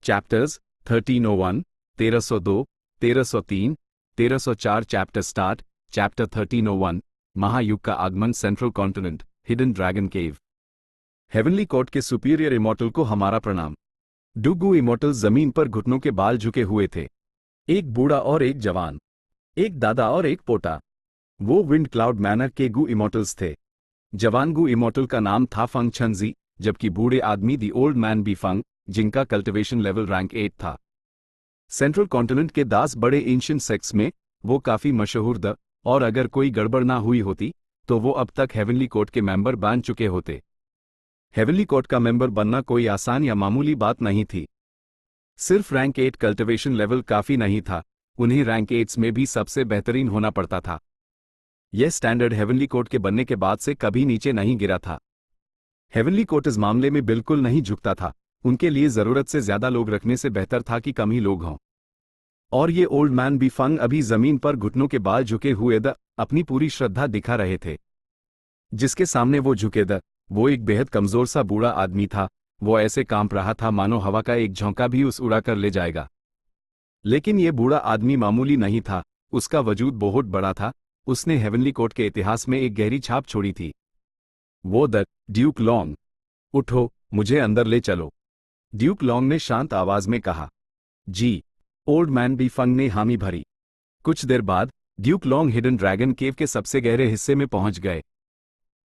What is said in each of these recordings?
Chapters 1301, 1302, 1303, 1304 chapter start. Chapter 1301, महायुग का आगमन, central continent, hidden dragon केव। Heavenly court के superior immortal को हमारा प्रणाम। डू इमॉर्टल जमीन पर घुटनों के बाल झुके हुए थे। एक बूढ़ा और एक जवान, एक दादा और एक पोता। वो विंड क्लाउड मैनर के गु इमॉर्टल्स थे। जवान गु इमॉर्टल का नाम था फंग छनजी, जबकि बूढ़े आदमी दी ओल्ड मैन बी फंग, जिनका कल्टिवेशन लेवल रैंक 8 था। सेंट्रल कॉन्टिनेंट के 10 बड़े एंशिएंट सेक्ट्स में वो काफी मशहूर द, और अगर कोई गड़बड़ ना हुई होती तो वो अब तक हेवनली कोर्ट के मेंबर बन चुके होते। हेवनली कोर्ट का मेंबर बनना कोई आसान या मामूली बात नहीं थी। सिर्फ रैंक 8 कल्टिवेशन लेवल काफी नहीं था, उन्हें रैंक 8 में भी सबसे बेहतरीन होना पड़ता था। यह स्टैंडर्ड हेवनली कोर्ट के बनने के बाद से कभी नीचे नहीं गिरा था। हेवनली कोर्ट इस मामले में बिल्कुल नहीं झुकता था। उनके लिए जरूरत से ज्यादा लोग रखने से बेहतर था कि कम ही लोग हों। और ये ओल्ड मैन बी फंग अभी जमीन पर घुटनों के बाल झुके हुए अपनी पूरी श्रद्धा दिखा रहे थे। जिसके सामने वो झुके वो एक बेहद कमजोर सा बूढ़ा आदमी था। वो ऐसे कांप रहा था मानो हवा का एक झोंका भी उस उड़ा कर ले जाएगा। लेकिन ये बूढ़ा आदमी मामूली नहीं था, उसका वजूद बहुत बड़ा था। उसने हेवनली कोर्ट के इतिहास में एक गहरी छाप छोड़ी थी। वो ड्यूक लॉन्ग। उठो, मुझे अंदर ले चलो, ड्यूक लॉन्ग ने शांत आवाज में कहा। जी, ओल्ड मैन बी फंग ने हामी भरी। कुछ देर बाद ड्यूक लॉन्ग हिडन ड्रैगन केव के सबसे गहरे हिस्से में पहुंच गए।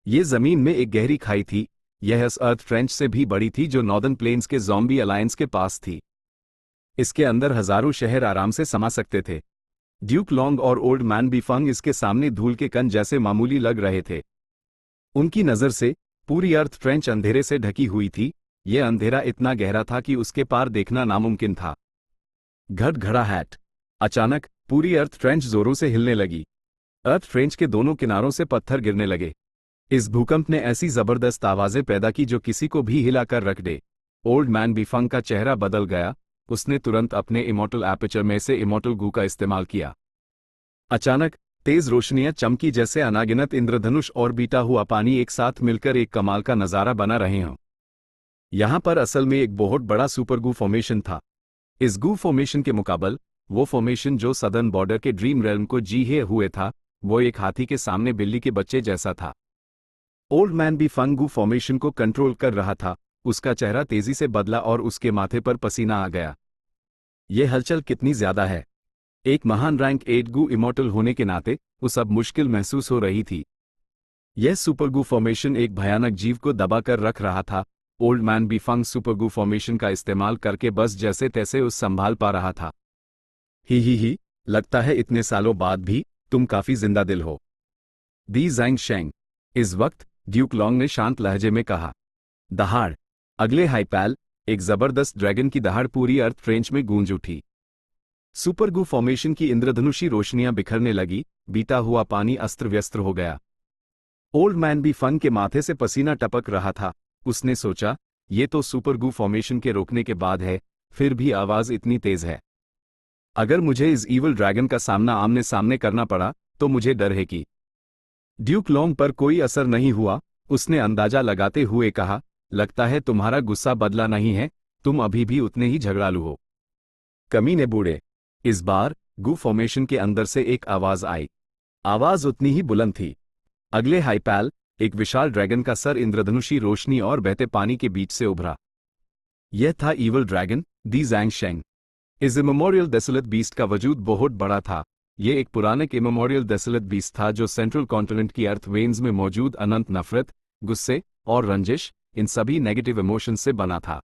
ये जमीन में एक गहरी खाई थी। यह इस अर्थ ट्रेंच से भी बड़ी थी जो नॉर्दर्न प्लेन्स के ज़ॉम्बी अलायंस के पास थी। इसके अंदर हजारों शहर आराम से समा सकते थे। ड्यूक लॉन्ग और ओल्ड मैन बी फंग इसके सामने धूल के कण जैसे मामूली लग रहे थे। उनकी नजर से पूरी अर्थ ट्रेंच अंधेरे से ढकी हुई थी। यह अंधेरा इतना गहरा था कि उसके पार देखना नामुमकिन था। घड़ा-हैट। अचानक पूरी अर्थ ट्रेंच जोरों से हिलने लगी। अर्थ ट्रेंच के दोनों किनारों से पत्थर गिरने लगे। इस भूकंप ने ऐसी जबरदस्त आवाजें पैदा की जो किसी को भी हिलाकर रख दे। ओल्ड मैन बी फंग का चेहरा बदल गया। उसने तुरंत अपने इमॉर्टल एपर्चर में से इमॉर्टल गू का इस्तेमाल किया। अचानक तेज रोशनियां चमकी जैसे अनागिनत इंद्रधनुष और बीता हुआ पानी एक साथ मिलकर एक कमाल का नजारा बना रहे हों। यहां पर असल में एक बहुत बड़ा सुपर गू फॉर्मेशन था। इस गू फॉर्मेशन के मुकाबल वो फॉर्मेशन जो सदर्न बॉर्डर के ड्रीम रेल्म को जीहे हुए था, वो एक हाथी के सामने बिल्ली के बच्चे जैसा था। ओल्ड मैन बी फंग गू फॉर्मेशन को कंट्रोल कर रहा था। उसका चेहरा तेजी से बदला और उसके माथे पर पसीना आ गया। यह हलचल कितनी ज्यादा है। एक महान रैंक 8 गू इमॉर्टल होने के नाते उस अब मुश्किल महसूस हो रही थी। यह सुपर गू फॉर्मेशन एक भयानक जीव को दबा कर रख रहा था। ओल्ड मैन बी फंग सुपर गू फॉर्मेशन का इस्तेमाल करके बस जैसे तैसे उस संभाल पा रहा था। ही, लगता है इतने सालों बाद भी तुम काफी जिंदा दिल हो, दी ज़ैंग शेंग। इस वक्त ड्यूक लॉन्ग ने शांत लहजे में कहा। दहाड़। अगले हाइपैल, एक जबरदस्त ड्रैगन की दहाड़ पूरी अर्थ ट्रेंच में गूंज उठी। सुपर गू फॉर्मेशन की इंद्रधनुषी रोशनियां बिखरने लगी। बीता हुआ पानी अस्त्र व्यस्त्र हो गया। ओल्ड मैन बी फंग के माथे से पसीना टपक रहा था। उसने सोचा, ये तो सुपर गू फॉर्मेशन के रोकने के बाद है, फिर भी आवाज इतनी तेज है। अगर मुझे इस ईवल ड्रैगन का सामना आमने सामने करना पड़ा तो मुझे डर है कि। ड्यूक लॉन्ग पर कोई असर नहीं हुआ। उसने अंदाजा लगाते हुए कहा, लगता है तुम्हारा गुस्सा बदला नहीं है, तुम अभी भी उतने ही झगड़ालू हो, कमीने बूढ़े। इस बार गू फॉर्मेशन के अंदर से एक आवाज आई। आवाज उतनी ही बुलंद थी। अगले हाइपैल, एक विशाल ड्रैगन का सर इंद्रधनुषी रोशनी और बहते पानी के बीच से उभरा। यह था ईवल ड्रैगन, दी ज़ैंग शेंग। इस इमेमोरियल डेसोलेट बीस्ट का वजूद बहुत बड़ा था। यह एक पुराने इमेमोरियल डेसोलेट बीस्ट था जो सेंट्रल कॉन्टिनेंट की अर्थ वेन्स में मौजूद अनंत नफरत, गुस्से और रंजिश, इन सभी नेगेटिव इमोशंस से बना था।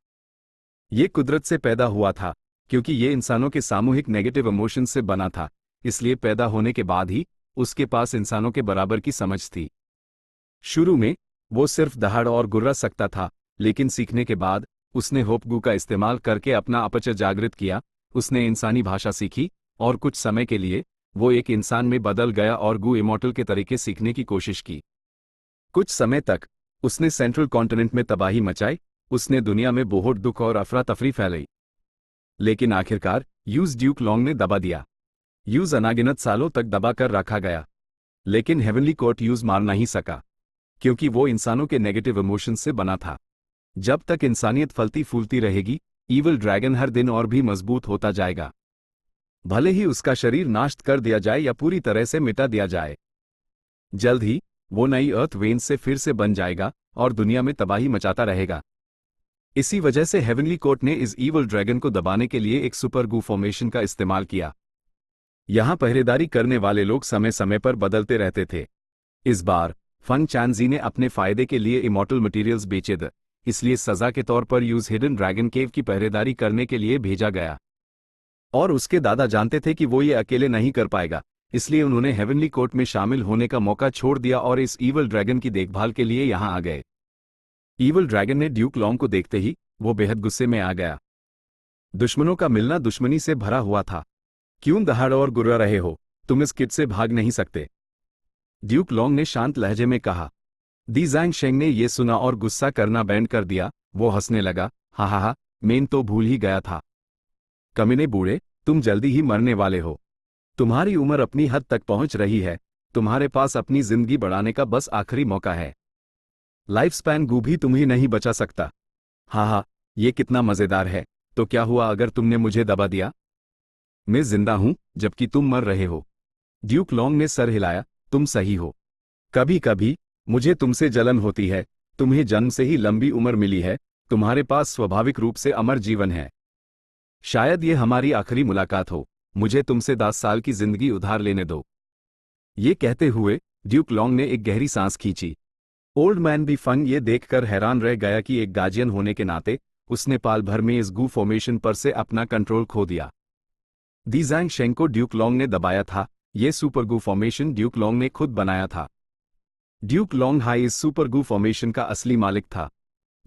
यह कुदरत से पैदा हुआ था, क्योंकि ये इंसानों के सामूहिक नेगेटिव इमोशंस से बना था। इसलिए पैदा होने के बाद ही उसके पास इंसानों के बराबर की समझ थी। शुरू में वो सिर्फ दहाड़ और गुर्रा सकता था, लेकिन सीखने के बाद उसने होपगू का इस्तेमाल करके अपना अपचर जागृत किया। उसने इंसानी भाषा सीखी और कुछ समय के लिए वो एक इंसान में बदल गया और गू इमॉर्टल के तरीके सीखने की कोशिश की। कुछ समय तक उसने सेंट्रल कॉन्टिनेंट में तबाही मचाई। उसने दुनिया में बहुत दुख और अफरा तफरी फैलाई। लेकिन आखिरकार यूज ड्यूक लॉन्ग ने दबा दिया। यूज अनागिनत सालों तक दबा कर रखा गया, लेकिन हेवनली कोर्ट यूज मार नहीं सका, क्योंकि वो इंसानों के नेगेटिव इमोशंस से बना था। जब तक इंसानियत फलती फूलती रहेगी, ईवल ड्रैगन हर दिन और भी मजबूत होता जाएगा, भले ही उसका शरीर नाश कर दिया जाए या पूरी तरह से मिटा दिया जाए। जल्द ही वो नई अर्थ वेन्स से फिर से बन जाएगा और दुनिया में तबाही मचाता रहेगा। इसी वजह से हेवनली कोर्ट ने इस ईवल ड्रैगन को दबाने के लिए एक सुपर गू फॉर्मेशन का इस्तेमाल किया। यहां पहरेदारी करने वाले लोग समय समय पर बदलते रहते थे। इस बार फंग चांजी ने अपने फायदे के लिए इमॉर्टल मटेरियल्स बेचे थे, इसलिए सजा के तौर पर यूज हिडन ड्रैगन केव की पहरेदारी करने के लिए भेजा गया। और उसके दादा जानते थे कि वो ये अकेले नहीं कर पाएगा, इसलिए उन्होंने हेवनली कोर्ट में शामिल होने का मौका छोड़ दिया और इस ईवल ड्रैगन की देखभाल के लिए यहां आ गए। ईवल ड्रैगन ने ड्यूक लॉन्ग को देखते ही वो बेहद गुस्से में आ गया। दुश्मनों का मिलना दुश्मनी से भरा हुआ था। क्यों दहाड़ और गुर्रा रहे हो, तुम इस किट से भाग नहीं सकते, ड्यूक लॉन्ग ने शांत लहजे में कहा। दी ज़ैंग शेंग ने यह सुना और गुस्सा करना बैंड कर दिया। वो हंसने लगा, हा हा हा, मेन तो भूल ही गया था। कमीने बूढ़े, तुम जल्दी ही मरने वाले हो। तुम्हारी उम्र अपनी हद तक पहुंच रही है, तुम्हारे पास अपनी जिंदगी बढ़ाने का बस आखिरी मौका है। लाइफ स्पैन गू भी तुम्हें नहीं बचा सकता। हाँ हाँ, ये कितना मजेदार है। तो क्या हुआ अगर तुमने मुझे दबा दिया? मैं जिंदा हूं जबकि तुम मर रहे हो। ड्यूक लॉन्ग ने सर हिलाया, तुम सही हो। कभी कभी मुझे तुमसे जलन होती है। तुम्हें जन्म से ही लंबी उम्र मिली है, तुम्हारे पास स्वाभाविक रूप से अमर जीवन है। शायद ये हमारी आखिरी मुलाकात हो, मुझे तुमसे 10 साल की जिंदगी उधार लेने दो। ये कहते हुए ड्यूक लॉन्ग ने एक गहरी सांस खींची। ओल्ड मैन भी फंग ये देखकर हैरान रह गया कि एक गार्जियन होने के नाते उसने पाल भर में इस गू फॉर्मेशन पर से अपना कंट्रोल खो दिया। दी ज़ैंग शेंग को ड्यूक लॉन्ग ने दबाया था। ये super Gu formation Duke long ने खुद बनाया था। ड्यूक लॉन्ग हाई इस सुपर गू फॉर्मेशन का असली मालिक था।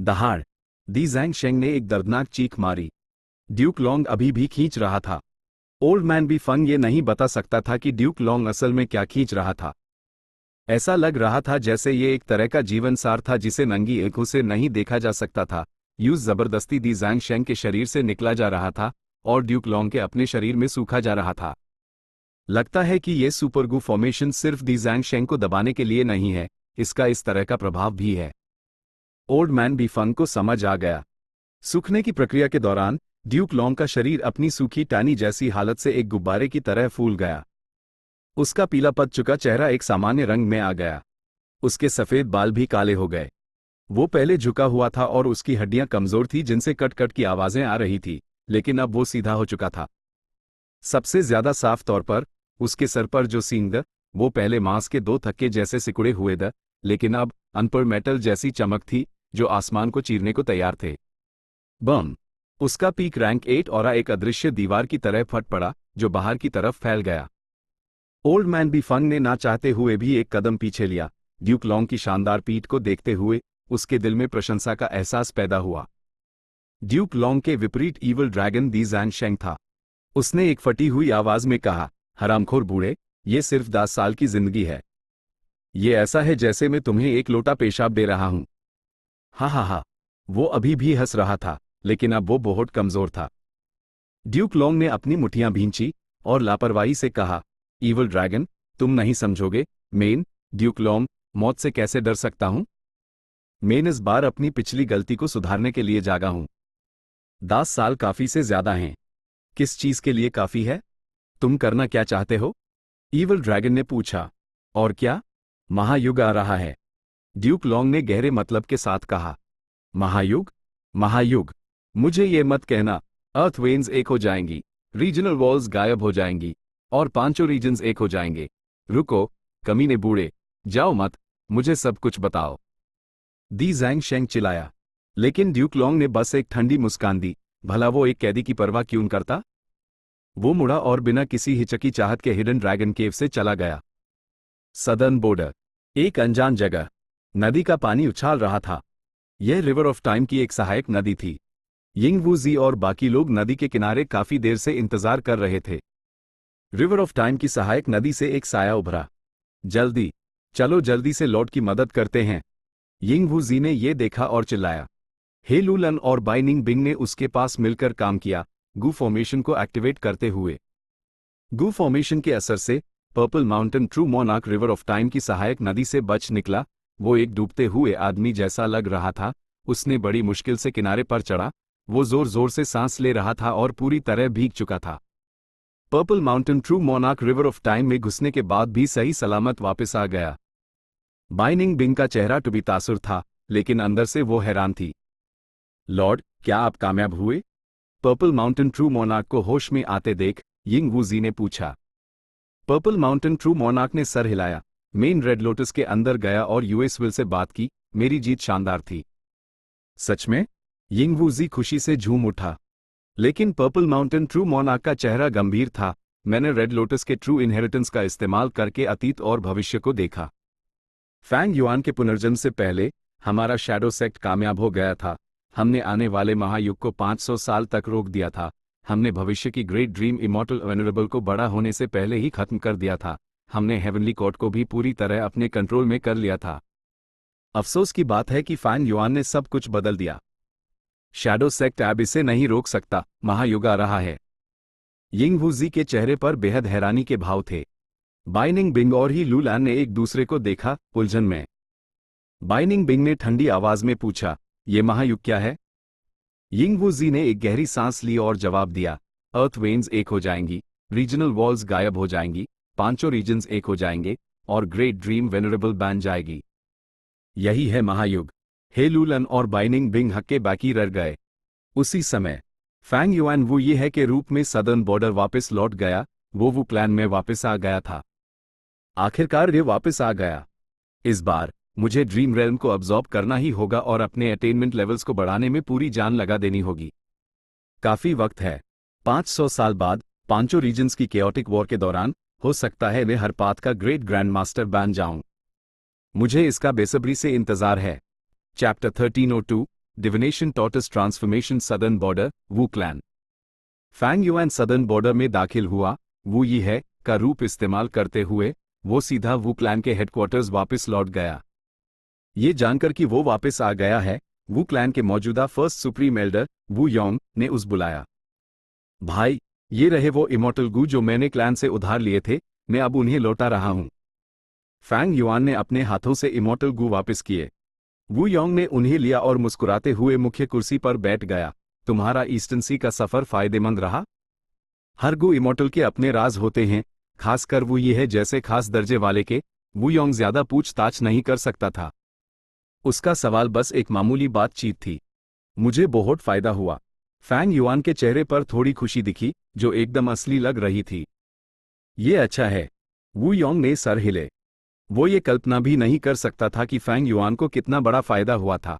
दहाड़! दी ज़ैंग शेंग ने एक दर्दनाक चीख मारी। ड्यूक लॉन्ग अभी भी खींच रहा था। ओल्ड मैन भी फंग ये नहीं बता सकता था कि ड्यूक लॉन्ग असल में क्या खींच रहा था। ऐसा लग रहा था जैसे ये एक तरह का जीवन सार था जिसे नंगी आंखों से नहीं देखा जा सकता था। यूज जबरदस्ती दी ज़ैंग शेंग के शरीर से निकला जा रहा था और ड्यूक लॉन्ग के अपने शरीर में सूखा जा रहा था। लगता है कि यह सुपर गू फॉर्मेशन सिर्फ दी ज़ैंग शेंग को दबाने के लिए नहीं है, इसका इस तरह का प्रभाव भी है। ओल्ड मैन भी फंग को समझ आ गया। सूखने की प्रक्रिया के दौरान ड्यूक लॉन्ग का शरीर अपनी सूखी टानी जैसी हालत से एक गुब्बारे की तरह फूल गया। उसका पीला पद चुका चेहरा एक सामान्य रंग में आ गया। उसके सफेद बाल भी काले हो गए। वो पहले झुका हुआ था और उसकी हड्डियां कमजोर थी जिनसे कट कट की आवाजें आ रही थी, लेकिन अब वो सीधा हो चुका था। सबसे ज्यादा साफ तौर पर उसके सर पर जो सींग द, वो पहले मांस के 2 थक्के जैसे सिकुड़े हुए द, लेकिन अब अनपर मेटल जैसी चमक थी जो आसमान को चीरने को तैयार थे। बम! उसका पीक रैंक 8 और एक अदृश्य दीवार की तरह फट पड़ा जो बाहर की तरफ फैल गया। ओल्ड मैन भी फंग ने ना चाहते हुए भी एक कदम पीछे लिया। ड्यूक लॉन्ग की शानदार पीठ को देखते हुए उसके दिल में प्रशंसा का एहसास पैदा हुआ। ड्यूक लॉन्ग के विपरीत ईवल ड्रैगन दी ज़ैंग शेंग था। उसने एक फटी हुई आवाज में कहा, हरामखोर बूढ़े, ये सिर्फ 10 साल की जिंदगी है। ये ऐसा है जैसे मैं तुम्हें एक लोटा पेशाब दे रहा हूं। हा हा हा। वो अभी भी हंस रहा था, लेकिन अब वो बहुत कमजोर था। ड्यूक लॉन्ग ने अपनी मुट्ठियां भींची और लापरवाही से कहा, ईवल ड्रैगन, तुम नहीं समझोगे। मेन, ड्यूक लॉन्ग, मौत से कैसे डर सकता हूं? मैं इस बार अपनी पिछली गलती को सुधारने के लिए जागा हूं। 10 साल काफी से ज्यादा हैं। किस चीज के लिए काफी है? तुम करना क्या चाहते हो? ईवल ड्रैगन ने पूछा। और क्या? महायुग आ रहा है, ड्यूक लॉन्ग ने गहरे मतलब के साथ कहा। महायुग? महायुग? मुझे ये मत कहना। अर्थ वेन्स एक हो जाएंगी, रीजनल वॉल्स गायब हो जाएंगी और 5 रीजन्स एक हो जाएंगे। रुको, कमीने बूढ़े, जाओ मत, मुझे सब कुछ बताओ। दी ज़ैंग शेंग चिल्लाया। लेकिन ड्यूक लॉन्ग ने बस एक ठंडी मुस्कान दी। भला वो एक कैदी की परवाह क्यों करता? वो मुड़ा और बिना किसी हिचकिचाहट के हिडन ड्रैगन केव से चला गया। सदर्न बॉर्डर, एक अनजान जगह। नदी का पानी उछाल रहा था। यह रिवर ऑफ टाइम की एक सहायक नदी थी। यिंग वू जी और बाकी लोग नदी के किनारे काफी देर से इंतजार कर रहे थे। रिवर ऑफ टाइम की सहायक नदी से एक साया उभरा। जल्दी, चलो जल्दी से लॉर्ड की मदद करते हैं। यिंग वू जी ने यह देखा और चिल्लाया। हे लूलन और बाइनिंग बिंग ने उसके पास मिलकर काम किया, गू फॉर्मेशन को एक्टिवेट करते हुए। गू फॉर्मेशन के असर से purple mountain true monarch river of time की सहायक नदी से बच निकला। वो एक डूबते हुए आदमी जैसा लग रहा था। उसने बड़ी मुश्किल से किनारे पर चढ़ा वो जोर जोर से सांस ले रहा था और पूरी तरह भीग चुका था। Purple mountain true monarch river of time में घुसने के बाद भी सही सलामत वापस आ गया। बाइनिंग बिंग का चेहरा टुबी तासुर था, लेकिन अंदर से वो हैरान थी। लॉर्ड, क्या आप कामयाब हुए? पर्पल माउंटेन ट्रू मोनार्क को होश में आते देख यिंग वूजी ने पूछा। पर्पल माउंटेन ट्रू मोनार्क ने सर हिलाया, मेन रेड लोटस के अंदर गया और यूएस विल से बात की। मेरी जीत शानदार थी। सच में? यिंग वूजी खुशी से झूम उठा। लेकिन पर्पल माउंटेन ट्रू मोनार्क का चेहरा गंभीर था। मैंने रेड लोटस के ट्रू इनहेरिटेंस का इस्तेमाल करके अतीत और भविष्य को देखा। फैंग युआन के पुनर्जन्म से पहले हमारा शैडो सेक्ट कामयाब हो गया था। हमने आने वाले महायुग को 500 साल तक रोक दिया था। हमने भविष्य की ग्रेट ड्रीम इमॉर्टल वेनरेबल को बड़ा होने से पहले ही खत्म कर दिया था। हमने हेवनली कोर्ट को भी पूरी तरह अपने कंट्रोल में कर लिया था। अफसोस की बात है कि फैंग युआन ने सब कुछ बदल दिया। शैडो सेक्ट अब इसे नहीं रोक सकता। महायुग आ रहा है। यिंग वूजी के चेहरे पर बेहद हैरानी के भाव थे। बाइनिंग बिंग और ही लूलैन ने एक दूसरे को देखा, उलझन में। बाइनिंग बिंग ने ठंडी आवाज में पूछा, ये महायुग क्या है? यिंग वूजी ने एक गहरी सांस ली और जवाब दिया, अर्थ वेन्स एक हो जाएंगी, रीजनल वॉल्स गायब हो जाएंगी, पांचों रीजन्स एक हो जाएंगे और ग्रेट ड्रीम वेनरेबल बन जाएगी। यही है महायुग। हे लूलन और बाइनिंग बिंग हक्के बाकी रह गए। उसी समय फैंग युआन वो ये है के रूप में सदर्न बॉर्डर वापस लौट गया। वो प्लान में वापस आ गया था। आखिरकार ये वापस आ गया। इस बार मुझे ड्रीम रेल्म को अब्जॉर्ब करना ही होगा और अपने अटेनमेंट लेवल्स को बढ़ाने में पूरी जान लगा देनी होगी। काफी वक्त है। 500 साल बाद पांचों रीजन्स की केओटिक वॉर के दौरान हो सकता है मैं हर पाथ का ग्रेट ग्रैंड मास्टर बन जाऊं। मुझे इसका बेसब्री से इंतजार है। Chapter 1302 divination tortoise transformation southern border Wu clan. Fang Yuan southern border में दाखिल हुआ। वो ये है का रूप इस्तेमाल करते हुए वो सीधा वू क्लैन के हेडक्वार्टर्स वापस लौट गया। ये जानकर कि वो वापस आ गया है, वू क्लैन के मौजूदा फर्स्ट सुप्रीम एल्डर वू योंग ने उस बुलाया। भाई, ये रहे वो इमॉर्टल गू जो मैंने क्लैन से उधार लिए थे। मैं अब उन्हें लौटा रहा हूं। फैंग युआन ने अपने हाथों से इमॉर्टल गू वापस किए। वू योंग ने उन्हें लिया और मुस्कुराते हुए मुख्य कुर्सी पर बैठ गया। तुम्हारा ईस्टर्न सी का सफर फायदेमंद रहा? हर गू इमॉर्टल के अपने राज होते हैं, खासकर वो ये है जैसे खास दर्जे वाले के। वू योंग ज्यादा पूछताछ नहीं कर सकता था। उसका सवाल बस एक मामूली बातचीत थी। मुझे बहुत फायदा हुआ। फैंग युआन के चेहरे पर थोड़ी खुशी दिखी, जो एकदम असली लग रही थी। ये अच्छा है। वू योंग ने सर हिले। वो ये कल्पना भी नहीं कर सकता था कि फैंग युआन को कितना बड़ा फायदा हुआ था।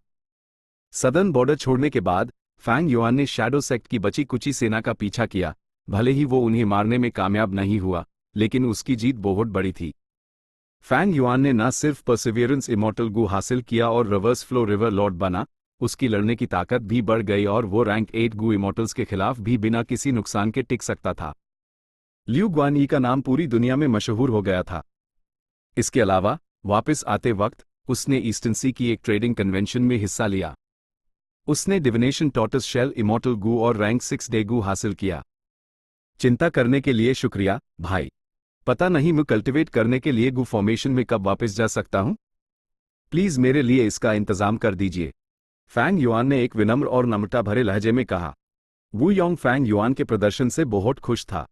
सदर्न बॉर्डर छोड़ने के बाद फैंग युआन ने शैडो सेक्ट की बची कुची सेना का पीछा किया। भले ही वो उन्हें मारने में कामयाब नहीं हुआ, लेकिन उसकी जीत बहुत बड़ी थी। फैंग युआन ने न सिर्फ परसिवियरेंस इमॉर्टल गू हासिल किया और रिवर्स फ्लो रिवर लॉर्ड बना, उसकी लड़ने की ताकत भी बढ़ गई और वो रैंक 8 गू इमॉर्टल्स के खिलाफ भी बिना किसी नुकसान के टिक सकता था। ल्यू ग्वान यी का नाम पूरी दुनिया में मशहूर हो गया था। इसके अलावा वापस आते वक्त उसने ईस्टर्न सी की एक ट्रेडिंग कन्वेंशन में हिस्सा लिया। उसने डिविनेशन टॉर्टस शेल इमॉर्टल गू और रैंक 6 डे गू हासिल किया। चिंता करने के लिए शुक्रिया भाई। पता नहीं मैं कल्टिवेट करने के लिए गू फॉर्मेशन में कब वापस जा सकता हूं। प्लीज मेरे लिए इसका इंतजाम कर दीजिए। फैंग युआन ने एक विनम्र और नम्रता भरे लहजे में कहा। वू योंग फैंग युआन के प्रदर्शन से बहुत खुश था।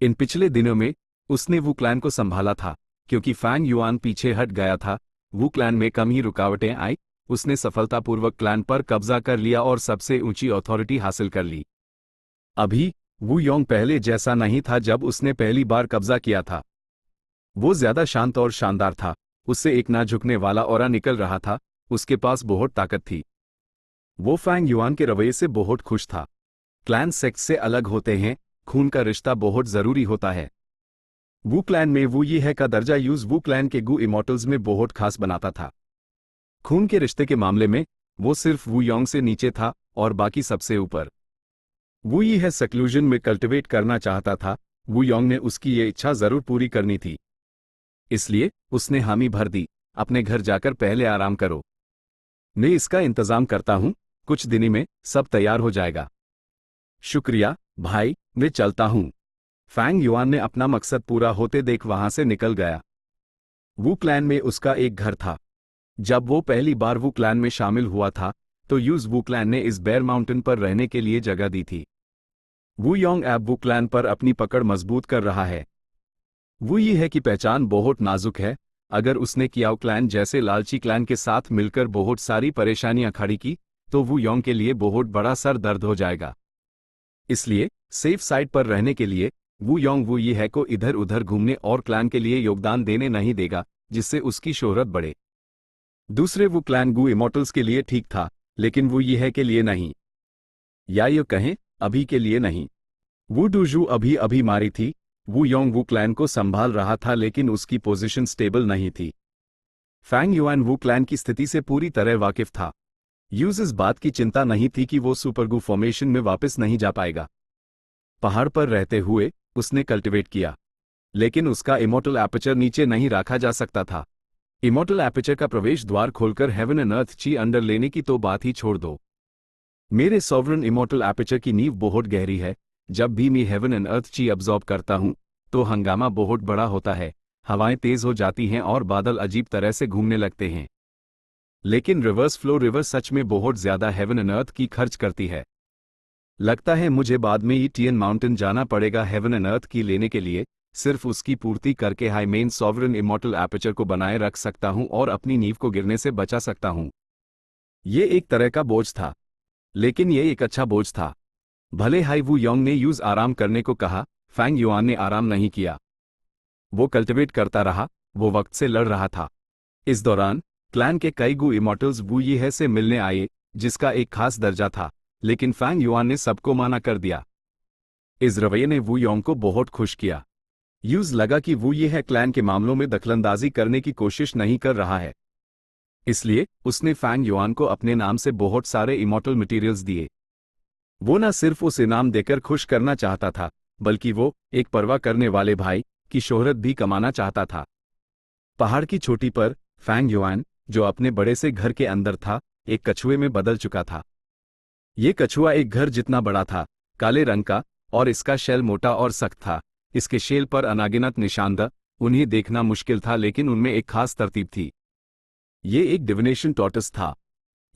इन पिछले दिनों में उसने वू क्लैन को संभाला था। क्योंकि फैंग युआन पीछे हट गया था, वू क्लैन में कम ही रुकावटें आई। उसने सफलतापूर्वक क्लैन पर कब्जा कर लिया और सबसे ऊंची अथॉरिटी हासिल कर ली। अभी वू योंग पहले जैसा नहीं था जब उसने पहली बार कब्जा किया था। वो ज्यादा शांत और शानदार था। उससे एक ना झुकने वाला ऑरा निकल रहा था। उसके पास बहुत ताकत थी। वो फैंग युआन के रवैये से बहुत खुश था। क्लैन सेक्ट से अलग होते हैं, खून का रिश्ता बहुत जरूरी होता है। वू क्लैन में वो ये है का दर्जा यूज वू क्लैन के गू इमॉर्टल्स में बहुत खास बनाता था। खून के रिश्ते के मामले में वो सिर्फ वू योंग से नीचे था और बाकी सबसे ऊपर। वो ये है सेक्लूजन में कल्टिवेट करना चाहता था। वू योंग ने उसकी ये इच्छा जरूर पूरी करनी थी, इसलिए उसने हामी भर दी। अपने घर जाकर पहले आराम करो। मैं इसका इंतजाम करता हूं। कुछ दिनों में सब तैयार हो जाएगा। शुक्रिया भाई, मैं चलता हूं। फैंग युआन ने अपना मकसद पूरा होते देख वहां से निकल गया। वू क्लैन में उसका एक घर था। जब वो पहली बार वू क्लैन में शामिल हुआ था, तो यूज वू क्लैन ने इस बेयर माउंटेन पर रहने के लिए जगह दी थी। वू योंग अब वू क्लैन पर अपनी पकड़ मजबूत कर रहा है। वो ये है कि पहचान बहुत नाजुक है। अगर उसने कियाओ क्लैन जैसे लालची क्लैन के साथ मिलकर बहुत सारी परेशानियां खड़ी की तो वू योंग के लिए बहुत बड़ा सर दर्द हो जाएगा। इसलिए सेफ साइड पर रहने के लिए वू योंग वू ये है को इधर उधर घूमने और क्लैन के लिए योगदान देने नहीं देगा, जिससे उसकी शोहरत बढ़े। दूसरे वो क्लैन गू इमॉर्टल्स के लिए ठीक था, लेकिन वो ये है के लिए नहीं, या ये कहें अभी के लिए नहीं। वू डूजू अभी अभी मारी थी। वू योंग वू क्लैन को संभाल रहा था, लेकिन उसकी पोजीशन स्टेबल नहीं थी। फैंग युआन वू क्लैन की स्थिति से पूरी तरह वाकिफ था। यूज इस बात की चिंता नहीं थी कि वो सुपरगू फॉर्मेशन में वापस नहीं जा पाएगा। पहाड़ पर रहते हुए उसने कल्टिवेट किया, लेकिन उसका इमॉर्टल एपर्चर नीचे नहीं रखा जा सकता था। इमॉर्टल एपर्चर का प्रवेश द्वार खोलकर हेवन एंड अर्थ ची अंडर लेने की तो बात ही छोड़ दो। मेरे सॉवरन इमॉर्टल एपर्चर की नींव बहुत गहरी है। जब भी मैं हेवन एंड अर्थ ची अब्जॉर्ब करता हूं तो हंगामा बहुत बड़ा होता है, हवाएं तेज हो जाती हैं और बादल अजीब तरह से घूमने लगते हैं। लेकिन रिवर्स फ्लो रिवर सच में बहुत ज्यादा हेवन एंड अर्थ की खर्च करती है। लगता है मुझे बाद में ईटियन माउंटेन जाना पड़ेगा हेवन एंड अर्थ की लेने के लिए। सिर्फ उसकी पूर्ति करके high main sovereign immortal aperture को बनाए रख सकता हूं और अपनी नींव को गिरने से बचा सकता हूं। ये एक तरह का बोझ था, लेकिन ये एक अच्छा बोझ था। भले हाई वू योंग ने यूज आराम करने को कहा, फैंग युआन ने आराम नहीं किया। वो कल्टिवेट करता रहा, वो वक्त से लड़ रहा था। इस दौरान क्लैन के कई गू इमॉर्टल्स वू ये से मिलने आए, जिसका एक खास दर्जा था, लेकिन फैंग युआन ने सबको माना कर दिया। इस रवैये ने वू योंग को बहुत खुश किया। यूज लगा कि वू ये है क्लैन के मामलों में दखलंदाजी करने की कोशिश नहीं कर रहा है। इसलिए उसने फैंग युआन को अपने नाम से बहुत सारे इमॉर्टल मटेरियल्स दिए। वो न सिर्फ उस इनाम देकर खुश करना चाहता था, बल्कि वो एक परवाह करने वाले भाई की शोहरत भी कमाना चाहता था। पहाड़ की चोटी पर फैंग युआन, जो अपने बड़े से घर के अंदर था, एक कछुए में बदल चुका था। ये कछुआ एक घर जितना बड़ा था, काले रंग का, और इसका शेल मोटा और सख्त था। इसके शेल पर अनागिनत निशान द, उन्हें देखना मुश्किल था, लेकिन उनमें एक खास तरतीब थी। ये एक डिविनेशन टॉर्टस था।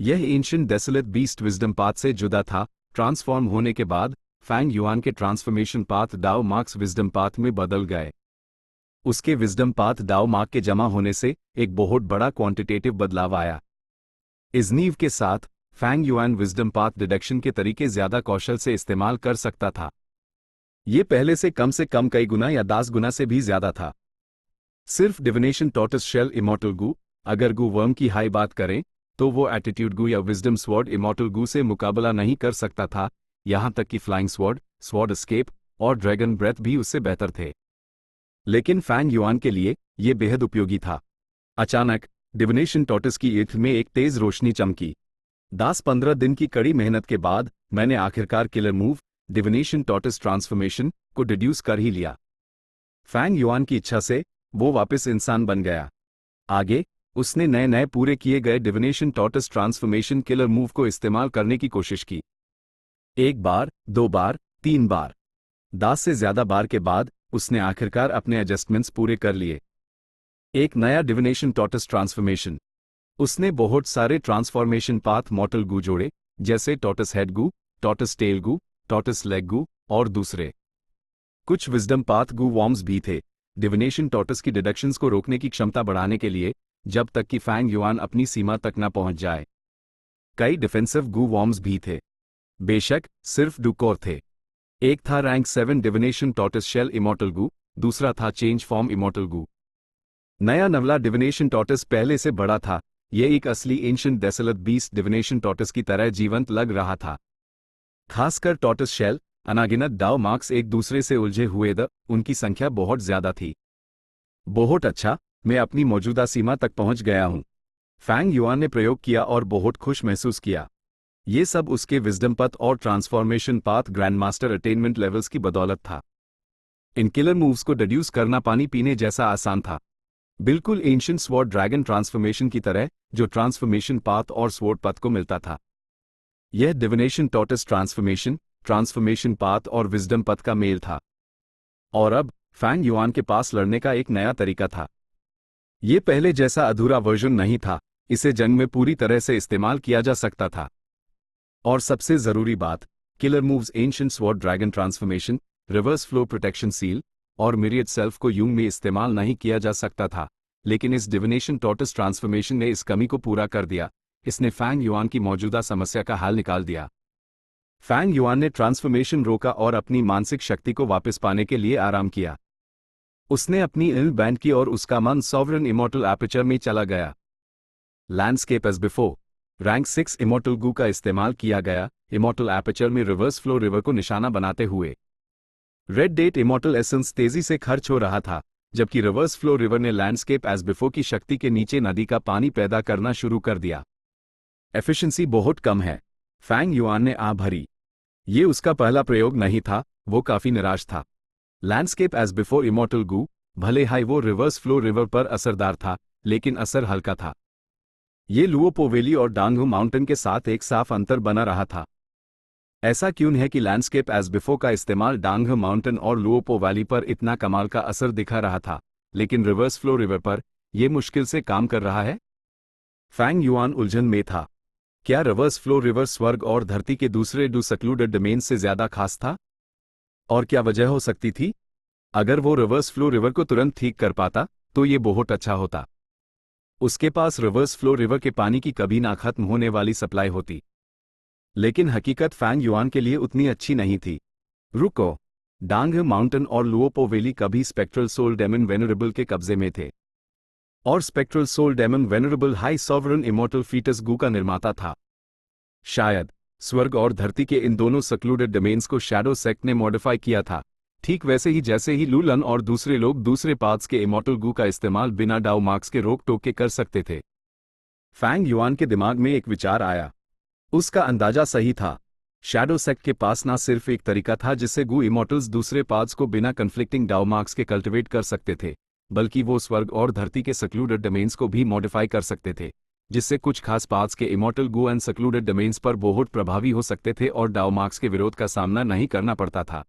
यह ancient desolate beast wisdom path से जुदा था। ट्रांसफॉर्म होने के बाद फैंग युआन के transformation path Dao marks wisdom path में बदल गए। उसके विजडम पाथ डाओ मार्क के जमा होने से एक बहुत बड़ा क्वांटिटेटिव बदलाव आया। इस नींव के साथ Fang Yuan wisdom path deduction के तरीके ज्यादा कौशल से इस्तेमाल कर सकता था। ये पहले से कम कई गुना या 10 गुना से भी ज्यादा था। सिर्फ डिविनेशन टॉर्टस शेल इमॉर्टल गू, अगर गू वर्म की हाई बात करें तो वो एटीट्यूड गू या विजडम स्वॉर्ड इमॉर्टल गू से मुकाबला नहीं कर सकता था। यहां तक कि फ्लाइंग स्वॉर्ड, स्वॉर्ड एस्केप और ड्रैगन ब्रेथ भी उससे बेहतर थे। लेकिन फैंग युआन के लिए ये बेहद उपयोगी था। अचानक डिविनेशन टॉर्टस की ईंट में एक तेज रोशनी चमकी। 10-15 दिन की कड़ी मेहनत के बाद मैंने आखिरकार killer move divination tortoise transformation को डिड्यूस कर ही लिया। फैंग युआन की इच्छा से वो वापस इंसान बन गया। आगे उसने नए नए पूरे किए गए divination tortoise transformation killer move को इस्तेमाल करने की कोशिश की। 1 बार, 2 बार, 3 बार, 10 से ज्यादा बार के बाद उसने आखिरकार अपने एडजस्टमेंट्स पूरे कर लिए। एक नया डिविनेशन टॉर्टस ट्रांसफॉर्मेशन। उसने बहुत सारे ट्रांसफॉर्मेशन पाथ मॉर्टल गू जोड़े, जैसे टॉर्टस हेड गू, टॉर्टस टेल गू, टॉर्टस लेग गू और दूसरे कुछ विजडम पाथ गू वॉर्म्स भी थे। डिविनेशन टॉर्टस की डिडक्शंस को रोकने की क्षमता बढ़ाने के लिए, जब तक कि फैंग युआन अपनी सीमा तक न पहुंच जाए। कई डिफेंसिव गू वॉर्म्स भी थे, बेशक सिर्फ डुकोर थे। एक था रैंक 7 डिविनेशन टॉर्टस शेल इमॉर्टल गू, दूसरा था चेंज फॉर्म इमॉर्टल गू। नया नवला डिविनेशन टॉर्टस पहले से बड़ा था। यह एक असली एंशिएंट डेसोलेट बीस्ट डिविनेशन टॉर्टस की तरह जीवंत लग रहा था। खासकर टॉर्टस शेल अनागिनत डाओ मार्क्स एक दूसरे से उलझे हुए उनकी संख्या बहुत ज्यादा थी। बहुत अच्छा, मैं अपनी मौजूदा सीमा तक पहुंच गया हूं, फैंग युआन ने प्रयोग किया और बहुत खुश महसूस किया। ये सब उसके विजडम पथ और transformation path grand master attainment levels की बदौलत था। इन किलर मूव्स को डिड्यूस करना पानी पीने जैसा आसान था, बिल्कुल एंशिएंट स्वॉर्ड ड्रैगन ट्रांसफॉर्मेशन की तरह, जो ट्रांसफॉर्मेशन पाथ और स्वॉर्ड पथ को मिलता था। यह डिविनेशन टॉर्टस ट्रांसफॉर्मेशन पाथ और विजडम पथ का मेल था। और अब फैंग युआन के पास लड़ने का एक नया तरीका था। ये पहले जैसा अधूरा वर्जन नहीं था, इसे जंग में पूरी तरह से इस्तेमाल किया जा सकता था। और सबसे जरूरी बात, killer moves ancient sword dragon transformation, reverse flow protection seal और मिरियड सेल्फ को यूंग में इस्तेमाल नहीं किया जा सकता था, लेकिन इस डिविनेशन टॉर्टस ट्रांसफॉर्मेशन ने इस कमी को पूरा कर दिया। इसने फैंग युआन की मौजूदा समस्या का हल निकाल दिया। फैंग युआन ने ट्रांसफॉर्मेशन रोका और अपनी मानसिक शक्ति को वापस पाने के लिए आराम किया। उसने अपनी इल बैंड की और उसका मन सॉवरन इमॉर्टल एपर्चर में चला गया। Landscape as before, rank 6 immortal Gu का इस्तेमाल किया गया इमॉर्टल एपर्चर में रिवर्स फ्लो रिवर को निशाना बनाते हुए। रेड डेट इमॉर्टल एसेंस तेजी से खर्च हो रहा था, जबकि रिवर्स फ्लो रिवर ने लैंडस्केप एज बिफोर की शक्ति के नीचे नदी का पानी पैदा करना शुरू कर दिया। एफिशिएंसी बहुत कम है, फैंग युआन ने आ भरी। ये उसका पहला प्रयोग नहीं था, वो काफी निराश था। लैंडस्केप एज बिफोर इमॉर्टल गू, भले ही वो रिवर्स फ्लो रिवर पर असरदार था, लेकिन असर हल्का था। ये लुओपो वैली और डांगहू माउंटेन के साथ एक साफ अंतर बना रहा था। ऐसा क्यों है कि लैंडस्केप एज बिफोर का इस्तेमाल डांगहू माउंटेन और लुओपो वैली पर इतना कमाल का असर दिखा रहा था, लेकिन रिवर्स फ्लो रिवर पर यह मुश्किल से काम कर रहा है? फैंग युआन उलझन में था। क्या रिवर्स फ्लो रिवर स्वर्ग और धरती के दूसरे दो सक्लूडेड डोमेन से ज्यादा खास था? और क्या वजह हो सकती थी? अगर वो रिवर्स फ्लो रिवर को तुरंत ठीक कर पाता तो ये बहुत अच्छा होता। उसके पास रिवर्स फ्लो रिवर के पानी की कभी ना खत्म होने वाली सप्लाई होती। लेकिन हकीकत फैंग युआन के लिए उतनी अच्छी नहीं थी। रुको, डांगहू माउंटेन और लुओपो वैली कभी स्पेक्ट्रल सोल डेमन वेनरेबल के कब्जे में थे, और spectral soul demon venerable high sovereign immortal fetus Gu का निर्माता था। शायद स्वर्ग और धरती के इन दोनों सक्लूडेड डोमेन्स को शैडो सेक्ट ने मॉडिफाई किया था, ठीक वैसे ही जैसे ही लू लन और दूसरे लोग दूसरे पाथ्स के इमॉर्टल गू का इस्तेमाल बिना डाउ मार्क्स के रोक टोक के कर सकते थे। फैंग युआन के दिमाग में एक विचार आया। उसका अंदाजा सही था। शैडो सेक्ट के पास ना सिर्फ एक तरीका था जिससे गू इमॉर्टल्स दूसरे पाथ्स को बिना कन्फ्लिक्टिंग डाउ मार्क्स के कल्टिवेट कर सकते थे, बल्कि वो स्वर्ग और धरती के सक्लूडेड डोमेन्स को भी मॉडिफाई कर सकते थे, जिससे कुछ खास पाथ्स के इमॉर्टल गू एंड सक्लूडेड डोमेन्स पर बहुत प्रभावी हो सकते थे और डाउ मार्क्स के विरोध का सामना नहीं करना पड़ता था।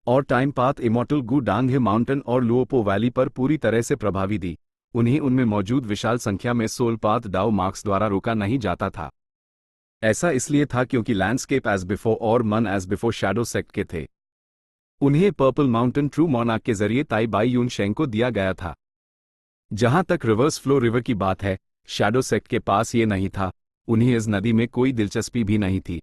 और टाइम पाथ इमॉर्टल गू डांगहू माउंटेन और लुओपो वैली पर पूरी तरह से प्रभावी थी। उन्हें उनमें मौजूद विशाल संख्या में सोल पाथ डाउ मार्क्स द्वारा रोका नहीं जाता था। ऐसा इसलिए था क्योंकि लैंडस्केप एज बिफोर और मन एज बिफोर शैडो सेक्ट के थे। उन्हें पर्पल माउंटेन ट्रू मोनार्क के जरिए ताई बाई यून शेंग को दिया गया था। जहां तक रिवर्स फ्लो रिवर की बात है, शैडो सेक्ट के पास ये नहीं था। उन्हें इस नदी में कोई दिलचस्पी भी नहीं थी।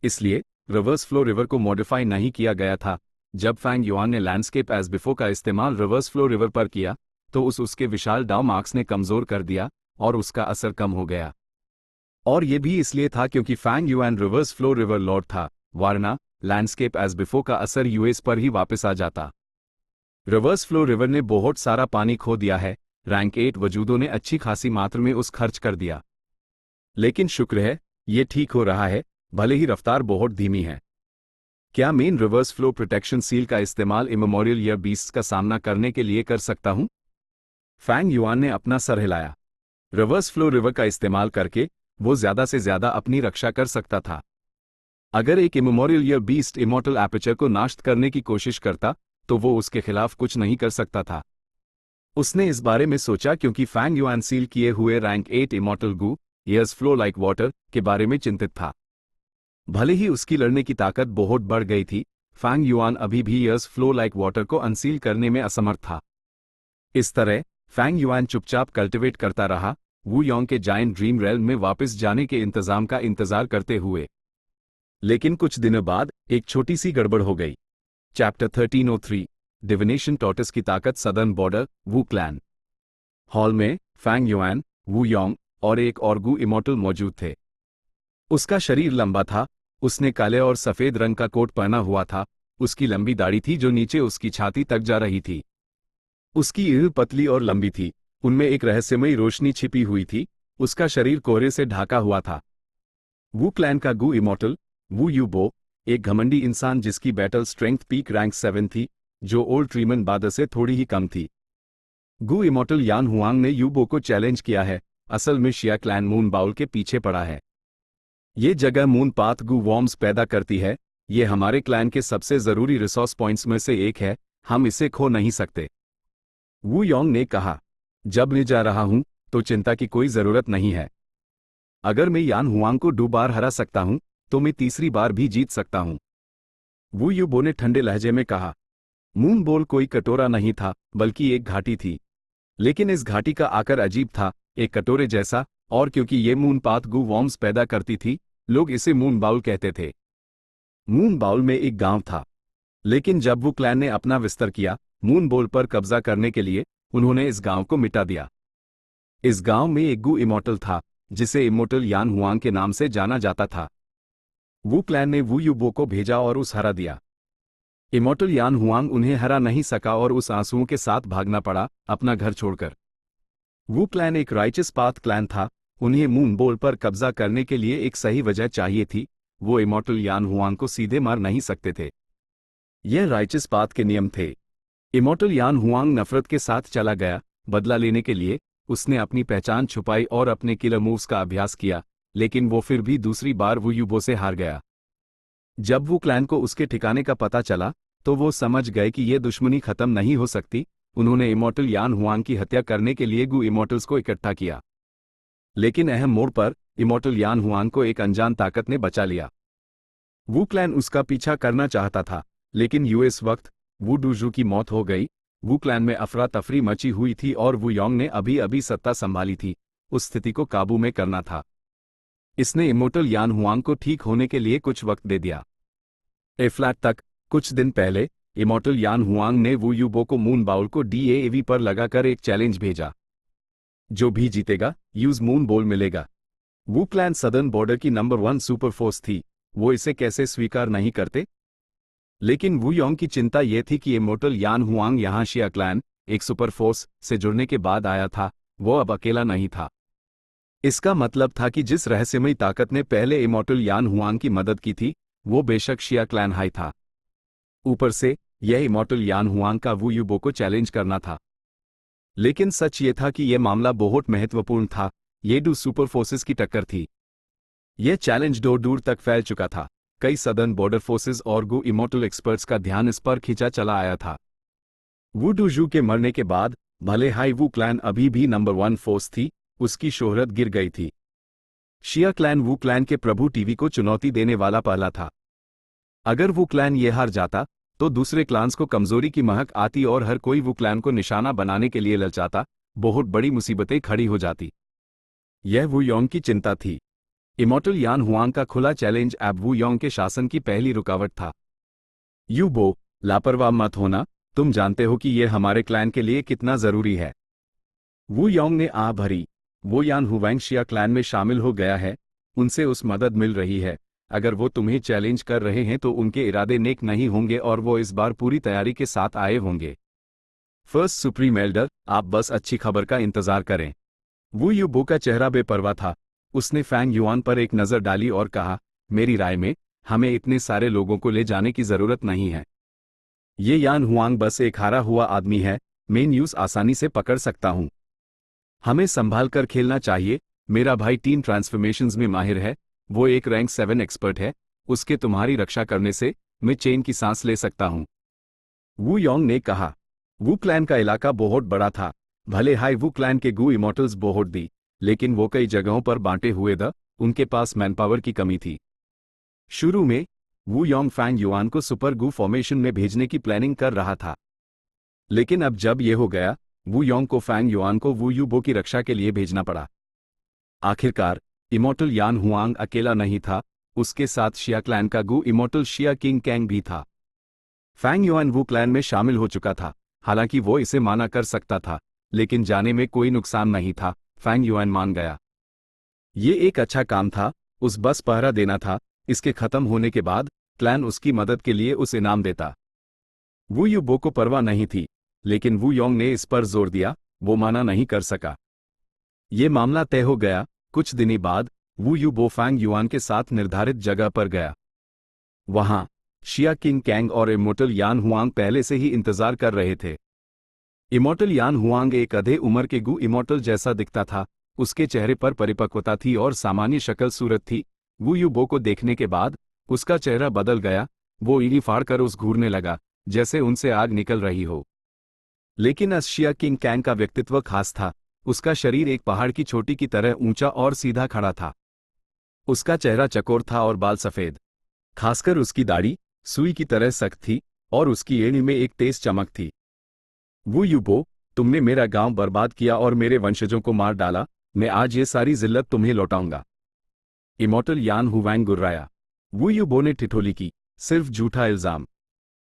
इसलिए रिवर्स फ्लो रिवर को मॉडिफाई नहीं किया गया था। जब फैंग युआन ने लैंडस्केप एज बिफोर का इस्तेमाल रिवर्स फ्लो रिवर पर किया तो उसके विशाल डाउ मार्क्स ने कमजोर कर दिया और उसका असर कम हो गया। और यह भी इसलिए था क्योंकि Fang Yuan reverse flow river lord था, वरना लैंडस्केप एज बिफोर का असर यूएस पर ही वापस आ जाता। रिवर्स फ्लो रिवर ने बहुत सारा पानी खो दिया है। रैंक 8 वजूदों ने अच्छी खासी मात्रा में उस खर्च कर दिया। लेकिन शुक्र है, ये ठीक हो रहा है, भले ही रफ्तार बहुत धीमी है। क्या main rivers flow protection seal का इस्तेमाल इमेमोरियल ईयर बीस्ट्स का सामना करने के लिए कर सकता हूं? फैंग युआन ने अपना सर हिलाया। रिवर्स फ्लो रिवर का इस्तेमाल करके वो ज्यादा से ज्यादा अपनी रक्षा कर सकता था। अगर एक immemorial year beast immortal aperture को नष्ट करने की कोशिश करता तो वो उसके खिलाफ कुछ नहीं कर सकता था। उसने इस बारे में सोचा क्योंकि फैंग युआन सील किए हुए रैंक 8 इमॉर्टल गू ईयर्स फ्लो लाइक वाटर के बारे में चिंतित था। भले ही उसकी लड़ने की ताकत बहुत बढ़ गई थी, फैंग युआन अभी भी ईयर्स फ्लो लाइक वाटर को अनसील करने में असमर्थ था। इस तरह फैंग युआन चुपचाप कल्टिवेट करता रहा, वू योंग के जायंट ड्रीम रेल्म में वापस जाने के इंतजाम का इंतजार करते हुए। लेकिन कुछ दिनों बाद एक छोटी सी गड़बड़ हो गई। चैप्टर 1303 डिविनेशन टॉर्टस की ताकत southern border Wu clan. Hall में फैंग युआन, वू योंग और एक और गू इमॉर्टल मौजूद थे। उसका शरीर लंबा था, उसने काले और सफेद रंग का कोट पहना हुआ था। उसकी लंबी दाढ़ी थी जो नीचे उसकी छाती तक जा रही थी। उसकी ईढ़ पतली और लंबी थी, उनमें एक रहस्यमयी रोशनी छिपी हुई थी। उसका शरीर कोहरे से ढाका हुआ था। वू क्लैन का गू इमॉर्टल वू यूबो, एक घमंडी इंसान जिसकी बैटल स्ट्रेंथ पीक रैंक 7 थी, जो ओल्ड ट्रीमन बादर से थोड़ी ही कम थी। गू इमॉर्टल यान हुआंग ने यूबो को चैलेंज किया है। असल में शिया क्लैन मून बाउल के पीछे पड़ा है। ये जगह मून पाथ गू वॉर्म्स पैदा करती है। ये हमारे क्लैन के सबसे जरूरी रिसोर्स पॉइंट्स में से एक है, हम इसे खो नहीं सकते। वू योंग ने कहा, जब मैं जा रहा हूं तो चिंता की कोई जरूरत नहीं है। अगर मैं यान हुआंग को 2 बार हरा सकता हूं तो मैं तीसरी बार भी जीत सकता हूं, वू यूबो ने ठंडे लहजे में कहा। मून बोल कोई कटोरा नहीं था बल्कि एक घाटी थी, लेकिन इस घाटी का आकार अजीब था, एक कटोरे जैसा, और क्योंकि ये मून पाथ गू वॉर्म्स पैदा करती थी, लोग इसे मून बाउल कहते थे। मून बाउल में एक गांव था, लेकिन जब वो क्लैन ने अपना विस्तार किया मून बोल पर कब्जा करने के लिए, उन्होंने इस गांव को मिटा दिया। इस गांव में एक गू इमोर्टल था जिसे इमोर्टल यान हुआंग के नाम से जाना जाता था। वू क्लैन ने वू यूबो को भेजा और उस हरा दिया। इमोर्टल यान हुआंग उन्हें हरा नहीं सका और उस आंसुओं के साथ भागना पड़ा, अपना घर छोड़कर। वू क्लैन एक राइचस पाथ क्लैन था, उन्हें मून बोल पर कब्जा करने के लिए एक सही वजह चाहिए थी, वो इमोर्टल यान हुआंग को सीधे मार नहीं सकते थे। यह राइचस पाथ के नियम थे। इमोर्टल यान हुआंग नफरत के साथ चला गया, बदला लेने के लिए उसने अपनी पहचान छुपाई और अपने किलर मूव्स का अभ्यास किया, लेकिन वो फिर भी दूसरी बार वू यूबो से हार गया। जब वू क्लैन को उसके ठिकाने का पता चला तो वो समझ गए कि ये दुश्मनी खत्म नहीं हो सकती। उन्होंने इमोर्टल यान हुआंग की हत्या करने के लिए गू इमोर्टल्स को इकट्ठा किया, लेकिन अहम मोड़ पर इमोर्टल यान हुआंग को एक अनजान ताकत ने बचा लिया। वू क्लैन उसका पीछा करना चाहता था, लेकिन इस वक्त वू डूजू की मौत हो गई। वू क्लैन में अफरा तफरी मची हुई थी और वू योंग ने अभी अभी सत्ता संभाली थी, उस स्थिति को काबू में करना था। इसने इमोर्टल यान हुआंग को ठीक होने के लिए कुछ वक्त दे दिया। फ्लैट तक कुछ दिन पहले इमोर्टल यान हुआंग ने वू यूबो को मून बाउल को DAAV पर लगाकर एक चैलेंज भेजा, जो भी जीतेगा यूज मून बोल मिलेगा। वू क्लैन सदर्न बॉर्डर की नंबर 1 सुपर फोर्स थी, वो इसे कैसे स्वीकार नहीं करते। लेकिन वू योंग की चिंता यह थी कि इमोर्टल यान हुआंग यहां शिया क्लैन एक सुपर फोर्स से जुड़ने के बाद आया था, वो अब अकेला नहीं था। इसका मतलब था कि जिस रहस्यमयी ताकत ने पहले इमोर्टल यान हुआंग की मदद की थी वो बेशक शिया क्लैन हाई था। ऊपर से यह इमोर्टल यान हुआंग का वू यूबो को चैलेंज करना था। लेकिन सच ये था कि यह मामला बहुत महत्वपूर्ण था, ये 2 सुपर फोर्सेस की टक्कर थी। यह चैलेंज दूर दूर तक फैल चुका था, कई सदर्न बॉर्डर फोर्सेस और गू इमोर्टल एक्सपर्ट्स का ध्यान इस पर खींचा चला आया था। वू डूजू के मरने के बाद भले हाई वू क्लैन अभी भी नंबर 1 फोर्स थी, उसकी शोहरत गिर गई थी। शिया क्लैन वू क्लैन के प्रभु टीवी को चुनौती देने वाला पहला था। अगर वू क्लैन ये हार जाता तो दूसरे क्लान्स को कमजोरी की महक आती और हर कोई वू क्लैन को निशाना बनाने के लिए ललचाता, बहुत बड़ी मुसीबतें खड़ी हो जाती। यह वू योंग की चिंता थी। इमोर्टल यान हुआंग का खुला चैलेंज अब वू योंग के शासन की पहली रुकावट था। यूबो, लापरवाह मत होना, तुम जानते हो कि यह हमारे क्लैन के लिए कितना जरूरी है। वू योंग ने आह भरी, वो यान हुआंग शिया क्लैन में शामिल हो गया है, उनसे उस मदद मिल रही है। अगर वो तुम्हें चैलेंज कर रहे हैं तो उनके इरादे नेक नहीं होंगे और वो इस बार पूरी तैयारी के साथ आए होंगे। फर्स्ट सुप्रीम एल्डर, आप बस अच्छी खबर का इंतजार करें। वू यूबो का चेहरा बेपरवाह था, उसने फैंग युआन पर एक नज़र डाली और कहा, मेरी राय में हमें इतने सारे लोगों को ले जाने की जरूरत नहीं है। ये यान हुआंग बस एक हारा हुआ आदमी है, मैं न्यूज़ आसानी से पकड़ सकता हूं। हमें संभाल कर खेलना चाहिए। मेरा भाई टीम ट्रांसफॉर्मेशंस में माहिर है, वो एक रैंक 7 एक्सपर्ट है, उसके तुम्हारी रक्षा करने से मैं चैन की सांस ले सकता हूं। वू योंग ने कहा। वू क्लैन का इलाका बहुत बड़ा था, भले हाई वू क्लैन के गू इमोर्टल्स बहुत दी, लेकिन वो कई जगहों पर बांटे हुए थे, उनके पास मैनपावर की कमी थी। शुरू में वू योंग फैंग युआन को सुपर गू फॉर्मेशन में भेजने की प्लानिंग कर रहा था, लेकिन अब जब यह हो गया वू योंग को फैंग युआन को वू यूबो की रक्षा के लिए भेजना पड़ा। आखिरकार इमोर्टल यान हुआंग अकेला नहीं था, उसके साथ शिया क्लैन का गू इमोर्टल शिया किंग कैंग भी था। फैंग युआन वू क्लैन में शामिल हो चुका था, हालांकि वो इसे माना कर सकता था, लेकिन जाने में कोई नुकसान नहीं था। फैंग युआन मान गया। ये एक अच्छा काम था, उस बस पहरा देना था, इसके खत्म होने के बाद क्लैन उसकी मदद के लिए उस इनाम देता। वू यूबो को परवाह नहीं थी, लेकिन वू योंग ने इस पर जोर दिया, वो माना नहीं कर सका। ये मामला तय हो गया। कुछ दिनों बाद वू यूबो फैंग युआन के साथ निर्धारित जगह पर गया। वहां शिया किंग कैंग और इमोर्टल यान हुआंग पहले से ही इंतजार कर रहे थे। इमोर्टल यान हुआंग एक आधे उम्र के गू इमोर्टल जैसा दिखता था, उसके चेहरे पर परिपक्वता थी और सामान्य शक्ल सूरत थी। वू यूबो को देखने के बाद उसका चेहरा बदल गया, वो ईंट फाड़कर उस घूरने लगा जैसे उनसे आग निकल रही हो। लेकिन अस शिया किंग कैंग का व्यक्तित्व खास था, उसका शरीर एक पहाड़ की चोटी की तरह ऊंचा और सीधा खड़ा था, उसका चेहरा चकोर था और बाल सफेद, खासकर उसकी दाढ़ी सुई की तरह सख्त थी और उसकी एड़ी में एक तेज चमक थी। वू यूबो, तुमने मेरा गांव बर्बाद किया और मेरे वंशजों को मार डाला, मैं आज ये सारी जिल्लत तुम्हें लौटाऊंगा। इमॉर्टल यान हुवैंग गुर्राया। वू यूबो ने ठिठोली की, सिर्फ झूठा इल्जाम।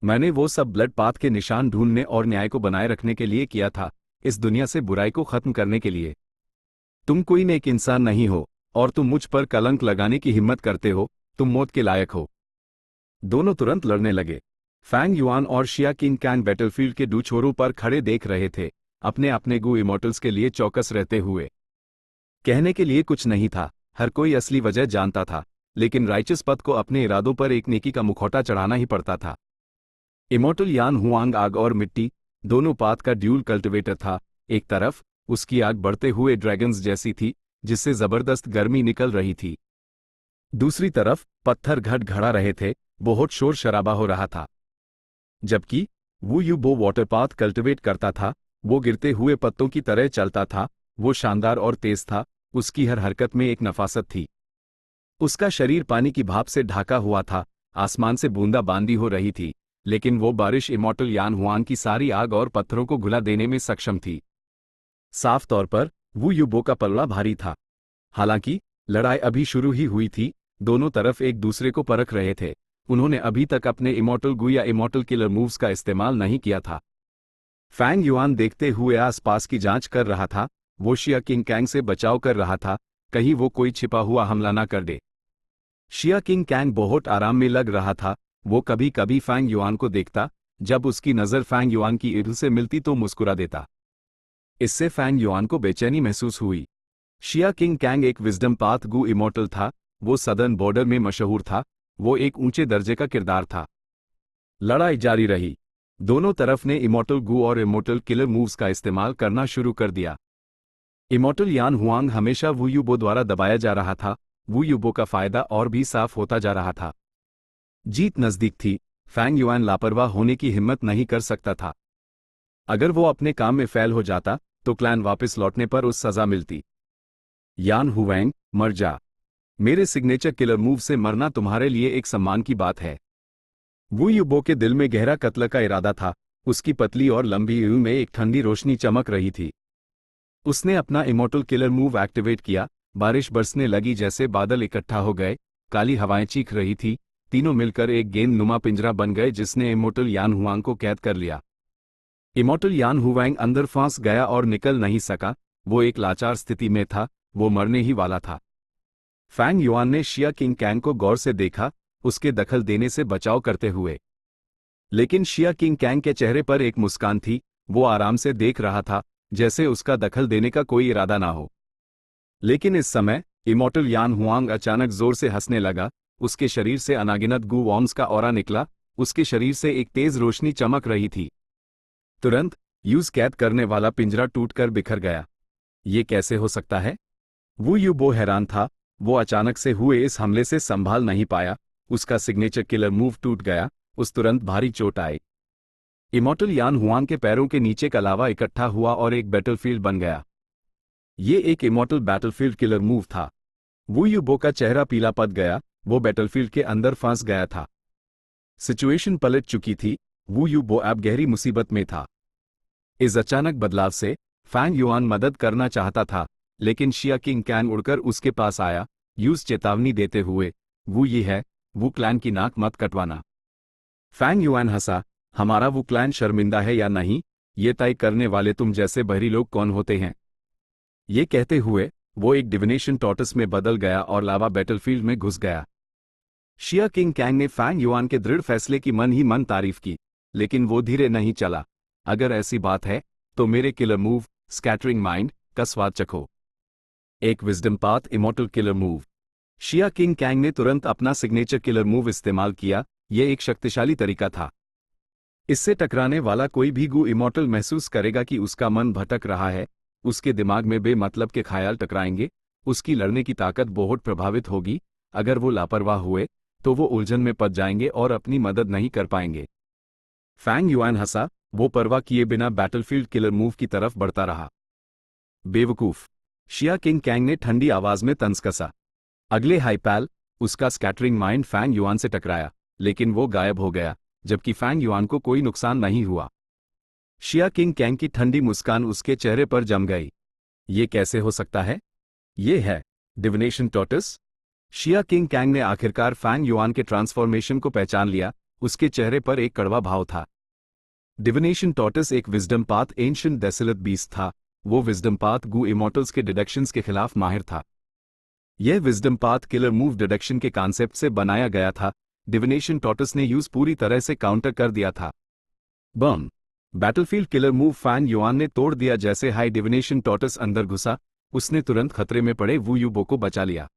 मैंने वो सब ब्लड पाथ के निशान ढूंढने और न्याय को बनाए रखने के लिए किया था, इस दुनिया से बुराई को खत्म करने के लिए। तुम कोई नेक इंसान नहीं हो और तुम मुझ पर कलंक लगाने की हिम्मत करते हो, तुम मौत के लायक हो। दोनों तुरंत लड़ने लगे। फैंग युआन और शिया किंग कैंग बैटलफील्ड के दो छोरों पर खड़े देख रहे थे, अपने अपने गु इमॉर्टल्स के लिए चौकस रहते हुए। कहने के लिए कुछ नहीं था, हर कोई असली वजह जानता था, लेकिन राइचस पथ को अपने इरादों पर एक नेकी का मुखौटा चढ़ाना ही पड़ता था। इमॉर्टल यान हुआंग आग और मिट्टी, दोनों पात का ड्यूल कल्टिवेटर था। एक तरफ उसकी आग बढ़ते हुए ड्रैगन्स जैसी थी, जिससे जबरदस्त गर्मी निकल रही थी। दूसरी तरफ पत्थर घट घड़ा रहे थे, बहुत शोर शराबा हो रहा था। जबकि वू यूबो वाटर पाथ कल्टिवेट करता था, वो गिरते हुए पत्तों की तरह चलता था, वो शानदार और तेज था, उसकी हर हरकत में एक नफासत थी। उसका शरीर पानी की भाप से ढाका हुआ था, आसमान से बूंदाबांदी हो रही थी, लेकिन वो बारिश इमॉर्टल यान हुआंग की सारी आग और पत्थरों को घुला देने में सक्षम थी। साफ तौर पर वू यूबो का पल्ला भारी था। हालांकि लड़ाई अभी शुरू ही हुई थी, दोनों तरफ एक दूसरे को परख रहे थे, उन्होंने अभी तक अपने इमॉर्टल गु या इमॉर्टल किलर मूव्स का इस्तेमाल नहीं किया था। फैंग युआन देखते हुए आसपास की जांच कर रहा था, वो शिया किंग कैंग से बचाव कर रहा था, कहीं वो कोई छिपा हुआ हमला ना कर दे। शिया किंग कैंग बहुत आराम में लग रहा था, वो कभी कभी फैंग युआन को देखता, जब उसकी नज़र फैंग युआन की ईद से मिलती तो मुस्कुरा देता। इससे फैंग युआन को बेचैनी महसूस हुई। शिया किंग कैंग एक विजडम पाथ गु इमॉर्टल था, वो सदर्न बॉर्डर में मशहूर था, वो एक ऊंचे दर्जे का किरदार था। लड़ाई जारी रही, दोनों तरफ ने इमॉर्टल गु और इमॉर्टल किलर मूव्स का इस्तेमाल करना शुरू कर दिया। इमॉर्टल यान हुआंग हमेशा वू यूबो द्वारा दबाया जा रहा था, वू यूबो का फायदा और भी साफ होता जा रहा था। जीत नजदीक थी, फैंग युआन लापरवाह होने की हिम्मत नहीं कर सकता था। अगर वो अपने काम में फेल हो जाता, तो क्लैन वापस लौटने पर उस सजा मिलती। यान हुवैंग, मर जा। मेरे सिग्नेचर किलर मूव से मरना तुम्हारे लिए एक सम्मान की बात है। वू यूबो के दिल में गहरा कत्ल का इरादा था, उसकी पतली और लंबी यूं में एक ठंडी रोशनी चमक रही थी। उसने अपना इमॉर्टल किलर मूव एक्टिवेट किया, बारिश बरसने लगी जैसे बादल इकट्ठा हो गए, काली हवाएं चीख रही थी, तीनों मिलकर एक गेंद नुमा पिंजरा बन गए जिसने इमॉर्टल यान हुआंग को कैद कर लिया। इमॉर्टल यान हुवैंग अंदर फंस गया और निकल नहीं सका, वो एक लाचार स्थिति में था, वो मरने ही वाला था। फैंग युआन ने शिया किंग कैंग को गौर से देखा, उसके दखल देने से बचाव करते हुए। लेकिन शिया किंग कैंग के चेहरे पर एक मुस्कान थी, वो आराम से देख रहा था, जैसे उसका दखल देने का कोई इरादा ना हो। लेकिन इस समय इमॉर्टल यान हुआंग अचानक जोर से हंसने लगा, उसके शरीर से अनागिनत गु वॉर्म्स का ऑरा निकला, उसके शरीर से एक तेज रोशनी चमक रही थी। तुरंत यूज कैद करने वाला पिंजरा टूटकर बिखर गया। ये कैसे हो सकता है? वू यूबो हैरान था, वो अचानक से हुए इस हमले से संभाल नहीं पाया, उसका सिग्नेचर किलर मूव टूट गया, उस तुरंत भारी चोट आई। इमॉर्टल यान हुआंग के पैरों के नीचे का लावा इकट्ठा हुआ और एक बैटलफील्ड बन गया। ये एक इमॉर्टल बैटलफील्ड किलर मूव था। वू यूबो का चेहरा पीला पड़ गया, वो बैटलफील्ड के अंदर फंस गया था। सिचुएशन पलट चुकी थी, वू यूबो अब गहरी मुसीबत में था। इस अचानक बदलाव से फैंग युआन मदद करना चाहता था, लेकिन शिया किंग कैंग उड़कर उसके पास आया, यूज चेतावनी देते हुए, वो ये है, वो क्लैन की नाक मत कटवाना। फैंग युआन हंसा, हमारा वो क्लैन शर्मिंदा है या नहीं, ये तय करने वाले तुम जैसे बहरी लोग कौन होते हैं। ये कहते हुए वो एक डिविनेशन टॉर्टस में बदल गया और लावा बैटलफील्ड में घुस गया। शिया किंग कैंग ने फैंग युआन के दृढ़ फैसले की मन ही मन तारीफ की, लेकिन वो धीरे नहीं चला। अगर ऐसी बात है, तो मेरे किलर मूव, स्कैटरिंग माइंड, का स्वाद चखो। एक wisdom path immortal killer move. शिया किंग कैंग ने तुरंत अपना सिग्नेचर किलर मूव इस्तेमाल किया, यह एक शक्तिशाली तरीका था। इससे टकराने वाला कोई भी गु इमॉर्टल महसूस करेगा कि उसका मन भटक रहा है, उसके दिमाग में बेमतलब के ख्याल टकराएंगे, उसकी लड़ने की ताकत बहुत प्रभावित होगी। अगर वो लापरवाह हुए, तो वो उलझन में पड़ जाएंगे और अपनी मदद नहीं कर पाएंगे। फैंग युआन हंसा, वो परवाह किए बिना बैटलफील्ड किलर मूव की तरफ बढ़ता रहा। बेवकूफ, शिया किंग कैंग ने ठंडी आवाज में तंज कसा। अगले हाईपैल उसका स्कैटरिंग माइंड फैंग युआन से टकराया, लेकिन वो गायब हो गया, जबकि फैंग युआन को कोई नुकसान नहीं हुआ। शिया किंग कैंग की ठंडी मुस्कान उसके चेहरे पर जम गई। ये कैसे हो सकता है? ये है डिविनेशन टॉर्टस। शिया किंग कैंग ने आखिरकार फैंग युआन के ट्रांसफॉर्मेशन को पहचान लिया। उसके चेहरे पर एक कड़वा भाव था। डिविनेशन टॉर्टस एक wisdom path ancient desolate beast था। वो विजडम पाथ गू इमॉर्टल्स के डिडक्शंस के खिलाफ माहिर था। यह wisdom path killer move deduction के कॉन्सेप्ट से बनाया गया था। डिविनेशन टॉर्टस ने यूज पूरी तरह से काउंटर कर दिया था। Bomb battlefield killer move Fang Yuan ने तोड़ दिया। जैसे हाई डिविनेशन टॉर्टस अंदर घुसा, उसने तुरंत खतरे में पड़े वू यूबो को बचा लिया।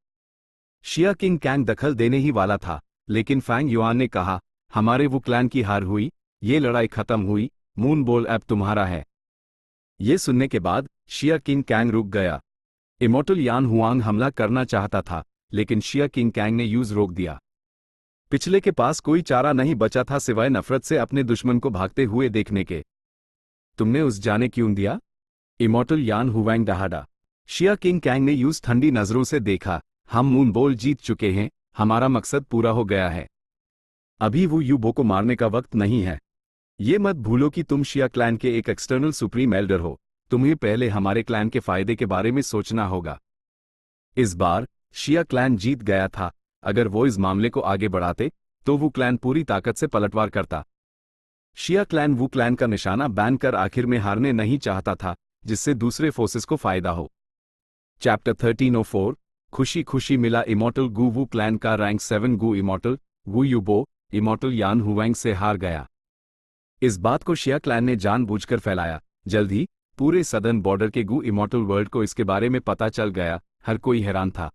शिया किंग कैंग दखल देने ही वाला था, लेकिन फैंग युआन ने कहा, हमारे वो क्लैन की हार हुई, ये लड़ाई खत्म हुई, मून बोल अब तुम्हारा है। ये सुनने के बाद शिया किंग कैंग रुक गया। इमॉर्टल यान हुआंग हमला करना चाहता था, लेकिन शिया किंग कैंग ने यूज रोक दिया। पिछले के पास कोई चारा नहीं बचा था सिवाय नफरत से अपने दुश्मन को भागते हुए देखने के। तुमने उस जाने क्यों दिया? इमॉर्टल यान हुआंग दहाड़ा। शिया किंग कैंग ने यूज ठंडी नजरों से देखा, हम मून बोल जीत चुके हैं, हमारा मकसद पूरा हो गया है। अभी वू यूबो को मारने का वक्त नहीं है। ये मत भूलो कि तुम शिया क्लैन के एक एक्सटर्नल सुप्रीम एल्डर हो। तुम्हें पहले हमारे क्लैन के फायदे के बारे में सोचना होगा। इस बार शिया क्लैन जीत गया था। अगर वो इस मामले को आगे बढ़ाते तो वो क्लैन पूरी ताकत से पलटवार करता। शिया क्लैन वो क्लैन का निशाना बैन कर आखिर में हारने नहीं चाहता था, जिससे दूसरे फोर्सेस को फायदा हो। चैप्टर 1304 खुशी खुशी मिला इमॉर्टल गू वू क्लैन का रैंक 7 गू इमॉर्टल वू यूबो इमॉर्टल यान हुआंग से हार गया। इस बात को शिया क्लैन ने जानबूझकर फैलाया। जल्द ही पूरे सदर्न बॉर्डर के गू इमॉर्टल वर्ल्ड को इसके बारे में पता चल गया। हर कोई हैरान था।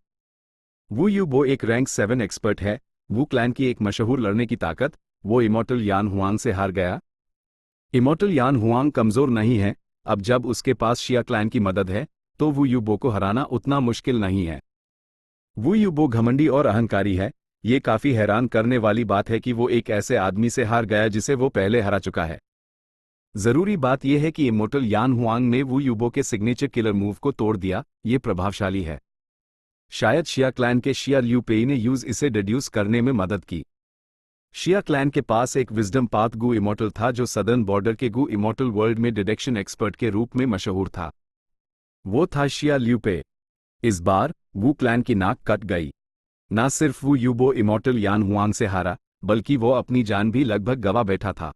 वू यूबो एक रैंक 7 एक्सपर्ट है। वू क्लैन की एक मशहूर लड़ने की ताकत, वो इमॉर्टल यान हुआंग से हार गया। इमॉर्टल यान हुआंग कमजोर नहीं है। अब जब उसके पास शिया क्लैन की मदद है तो वू यूबो को हराना उतना मुश्किल नहीं है। वू यूबो घमंडी और अहंकारी है। ये काफी हैरान करने वाली बात है कि वो एक ऐसे आदमी से हार गया जिसे वो पहले हरा चुका है। जरूरी बात यह है कि इमॉर्टल यान हुआंग ने वू यूबो के सिग्नेचर किलर मूव को तोड़ दिया। ये प्रभावशाली है। शायद शिया क्लैन के शिया लियू पेई ने यूज इसे डिड्यूस करने में मदद की। शिया क्लैन के पास एक विजडम पाथ गू इमॉर्टल था जो सदर्न बॉर्डर के गू इमॉर्टल वर्ल्ड में डिटेक्शन एक्सपर्ट के रूप में मशहूर था। वो था शिया लियू पे। इस बार वू क्लैन की नाक कट गई। ना सिर्फ वू यूबो इमॉर्टल यान हुआंग से हारा, बल्कि वो अपनी जान भी लगभग गवा बैठा था।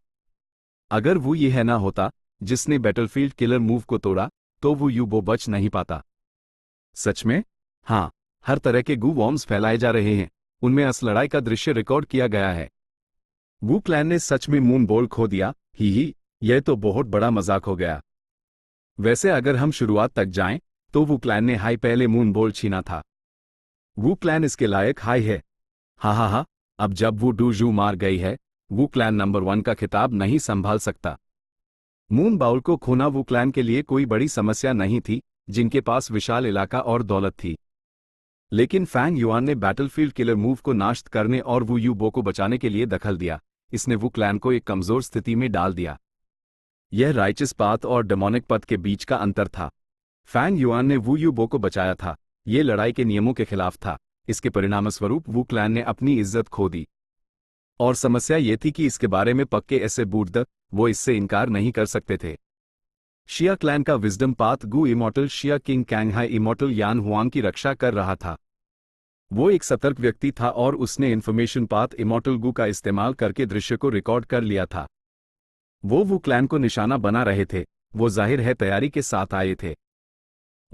अगर वो ये है ना होता जिसने बैटलफील्ड किलर मूव को तोड़ा, तो वो यूबो बच नहीं पाता। सच में? हाँ, हर तरह के गू वॉर्म्स फैलाए जा रहे हैं। उनमें अस लड़ाई का दृश्य रिकॉर्ड किया गया है। वू क्लैन ने सच में मून बोल खो दिया। ही, यह तो बहुत बड़ा मजाक हो गया। वैसे अगर हम शुरुआत तक जाएं, तो वू क्लैन ने हाई पहले मून बोल छीना था। वू क्लैन इसके लायक हाई है। हा, अब जब वो डू मार गई है, वू क्लैन नंबर 1 का खिताब नहीं संभाल सकता। मून बाउल को खोना वू क्लैन के लिए कोई बड़ी समस्या नहीं थी, जिनके पास विशाल इलाका और दौलत थी। लेकिन फैंग युआन ने बैटलफील्ड किलर मूव को नाश्त करने और वू यूबो को बचाने के लिए दखल दिया। इसने वू क्लैन को एक कमजोर स्थिति में डाल दिया। यह राइचस पाथ और डेमोनिक पथ के बीच का अंतर था। फैंग युआन ने वू यूबो को बचाया था। ये लड़ाई के नियमों के खिलाफ था। इसके परिणामस्वरूप वू क्लैन ने अपनी इज्जत खो दी। और समस्या ये थी कि इसके बारे में पक्के ऐसे बूढ़ वो इससे इनकार नहीं कर सकते थे। शिया क्लैन का विजडम पाथ गू इमॉर्टल शिया किंग कैंग हाई इमॉर्टल यान हुआंग की रक्षा कर रहा था। वो एक सतर्क व्यक्ति था और उसने इन्फॉर्मेशन पाथ इमॉर्टल गू का इस्तेमाल करके दृश्य को रिकॉर्ड कर लिया था। वो क्लैन को निशाना बना रहे थे। वो जाहिर है तैयारी के साथ आए थे।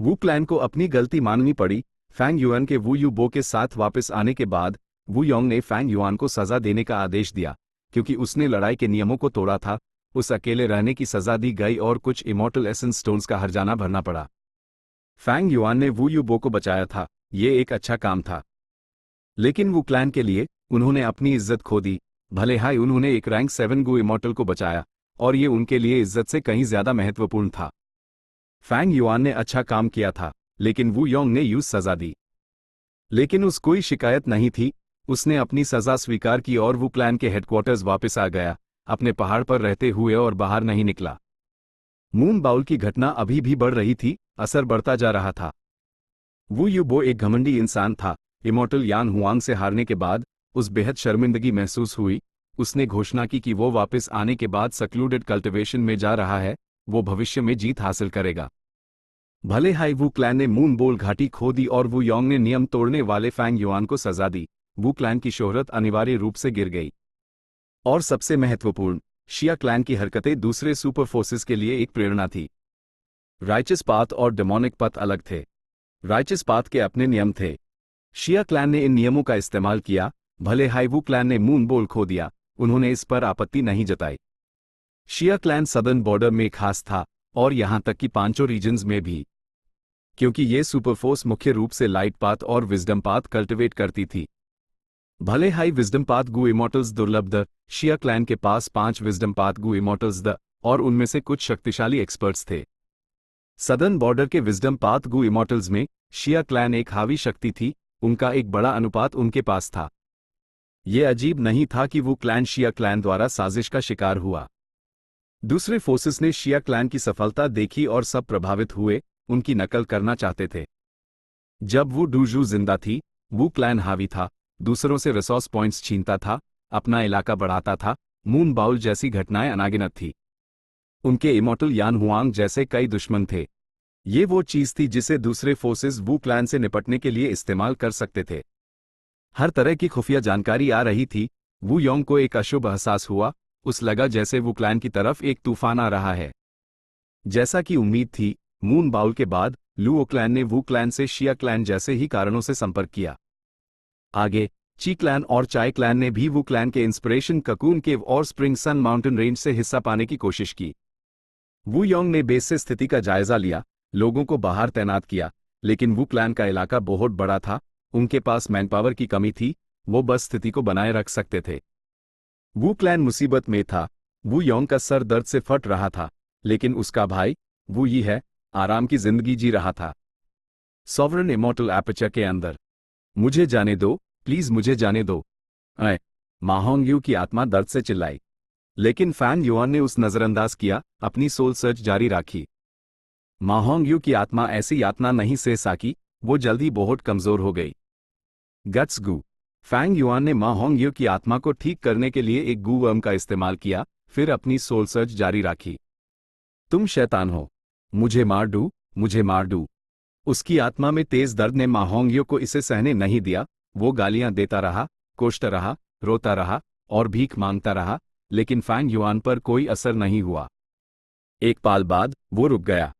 वू क्लैन को अपनी गलती माननी पड़ी। फैंग युआन के वू यूबो के साथ वापस आने के बाद वू योंग ने फैंग युआन को सजा देने का आदेश दिया, क्योंकि उसने लड़ाई के नियमों को तोड़ा था। उस अकेले रहने की सजा दी गई और कुछ इमॉर्टल एसेंस स्टोन्स का हर्जाना भरना पड़ा। फैंग युआन ने वू यूबो को बचाया था। ये एक अच्छा काम था। लेकिन वू क्लैन के लिए उन्होंने अपनी इज्जत खो दी। भले हाई उन्होंने एक रैंक 7 गू इमॉर्टल को बचाया, और ये उनके लिए इज्जत से कहीं ज्यादा महत्वपूर्ण था। फैंग युआन ने अच्छा काम किया था, लेकिन वू योंग ने यूज सजा दी। लेकिन उस कोई शिकायत नहीं थी। उसने अपनी सजा स्वीकार की और वू क्लैन के हेडक्वार्टर्स वापस आ गया, अपने पहाड़ पर रहते हुए, और बाहर नहीं निकला। मून बाउल की घटना अभी भी बढ़ रही थी। असर बढ़ता जा रहा था। वू यूबो एक घमंडी इंसान था। इमॉर्टल यान हुआंग से हारने के बाद उस बेहद शर्मिंदगी महसूस हुई। उसने घोषणा की कि वो वापस आने के बाद सक्लूडेड कल्टिवेशन में जा रहा है, वो भविष्य में जीत हासिल करेगा। भले हाई वू क्लैन ने मून बोल घाटी खो दी और वू योंग ने नियम तोड़ने वाले फैंग युआन को सजा दी, वू क्लैन की शोहरत अनिवार्य रूप से गिर गई। और सबसे महत्वपूर्ण, शिया क्लैन की हरकतें दूसरे सुपर फोर्सेस के लिए एक प्रेरणा थी। राइचस पाथ और डेमोनिक पथ अलग थे। राइचस पाथ के अपने नियम थे। शिया क्लैन ने इन नियमों का इस्तेमाल किया। भले हाई वू क्लैन ने मून बोल खो दिया, उन्होंने इस पर आपत्ति नहीं जताई। शिया क्लैन सदर्न बॉर्डर में खास था, और यहां तक कि पांचों रीजन्स में भी, क्योंकि ये सुपरफोर्स मुख्य रूप से लाइट पाथ और विजडम पाथ कल्टिवेट करती थी। भले हाई विजडम पाथ गु इमॉर्टल्स दुर्लभ द, शिया क्लैन के पास 5 विजडम पाथ गु इमॉर्टल्स द, और उनमें से कुछ शक्तिशाली एक्सपर्ट्स थे। सदर्न बॉर्डर के विजडम पाथ गु इमॉर्टल्स में शिया क्लैन एक हावी शक्ति थी, उनका एक बड़ा अनुपात उनके पास था। ये अजीब नहीं था कि वो क्लैन शिया क्लैन द्वारा साजिश का शिकार हुआ। दूसरे फोर्सेस ने शिया क्लैन की सफलता देखी और सब प्रभावित हुए, उनकी नकल करना चाहते थे। जब वो डूजू जिंदा थी, वो क्लैन हावी था, दूसरों से रिसोर्स पॉइंट्स छीनता था, अपना इलाका बढ़ाता था। मून बाउल जैसी घटनाएं अनागिनत थी। उनके इमॉर्टल यान हुआंग जैसे कई दुश्मन थे। ये वो चीज थी जिसे दूसरे फोर्सेस वू क्लैन से निपटने के लिए इस्तेमाल कर सकते थे। हर तरह की खुफिया जानकारी आ रही थी। वू योंग को एक अशुभ एहसास हुआ, उस लगा जैसे वू क्लैन की तरफ एक तूफान आ रहा है। जैसा कि उम्मीद थी, मून बाउल के बाद लुओ क्लैन ने वू क्लैन से शिया क्लैन जैसे ही कारणों से संपर्क किया। आगे ची क्लैन और चाय क्लैन ने भी वू क्लैन के इंस्पिरेशन ककून केव और स्प्रिंग सन माउंटेन रेंज से हिस्सा पाने की कोशिश की। वू योंग ने बेस से स्थिति का जायजा लिया, लोगों को बाहर तैनात किया, लेकिन वू क्लैन का इलाका बहुत बड़ा था, उनके पास मैनपावर की कमी थी, वो बस स्थिति को बनाए रख सकते थे। वू क्लैन मुसीबत में था। वू योंग का सर दर्द से फट रहा था, लेकिन उसका भाई वू यी है आराम की जिंदगी जी रहा था। सॉवरन इमॉर्टल एपर्चर के अंदर। मुझे जाने दो, प्लीज मुझे जाने दो। मा होंगयू की आत्मा दर्द से चिल्लाई, लेकिन फैंग युआन ने उस नजरअंदाज किया, अपनी सोल सर्च जारी रखी। मा होंगयू की आत्मा ऐसी यातना नहीं सह सकी, वो जल्दी बहुत कमजोर हो गई। गट्स गू। फैंग युआन ने मा होंगयू की आत्मा को ठीक करने के लिए एक गू वर्म का इस्तेमाल किया, फिर अपनी सोल सर्च जारी रखी। तुम शैतान हो, मुझे मार दू, मुझे मार दू। उसकी आत्मा में तेज दर्द ने मा होंगयू को इसे सहने नहीं दिया। वो गालियां देता रहा, कोसता रहा, रोता रहा और भीख मांगता रहा, लेकिन फैंग युआन पर कोई असर नहीं हुआ। एक पाल बाद वो रुक गया।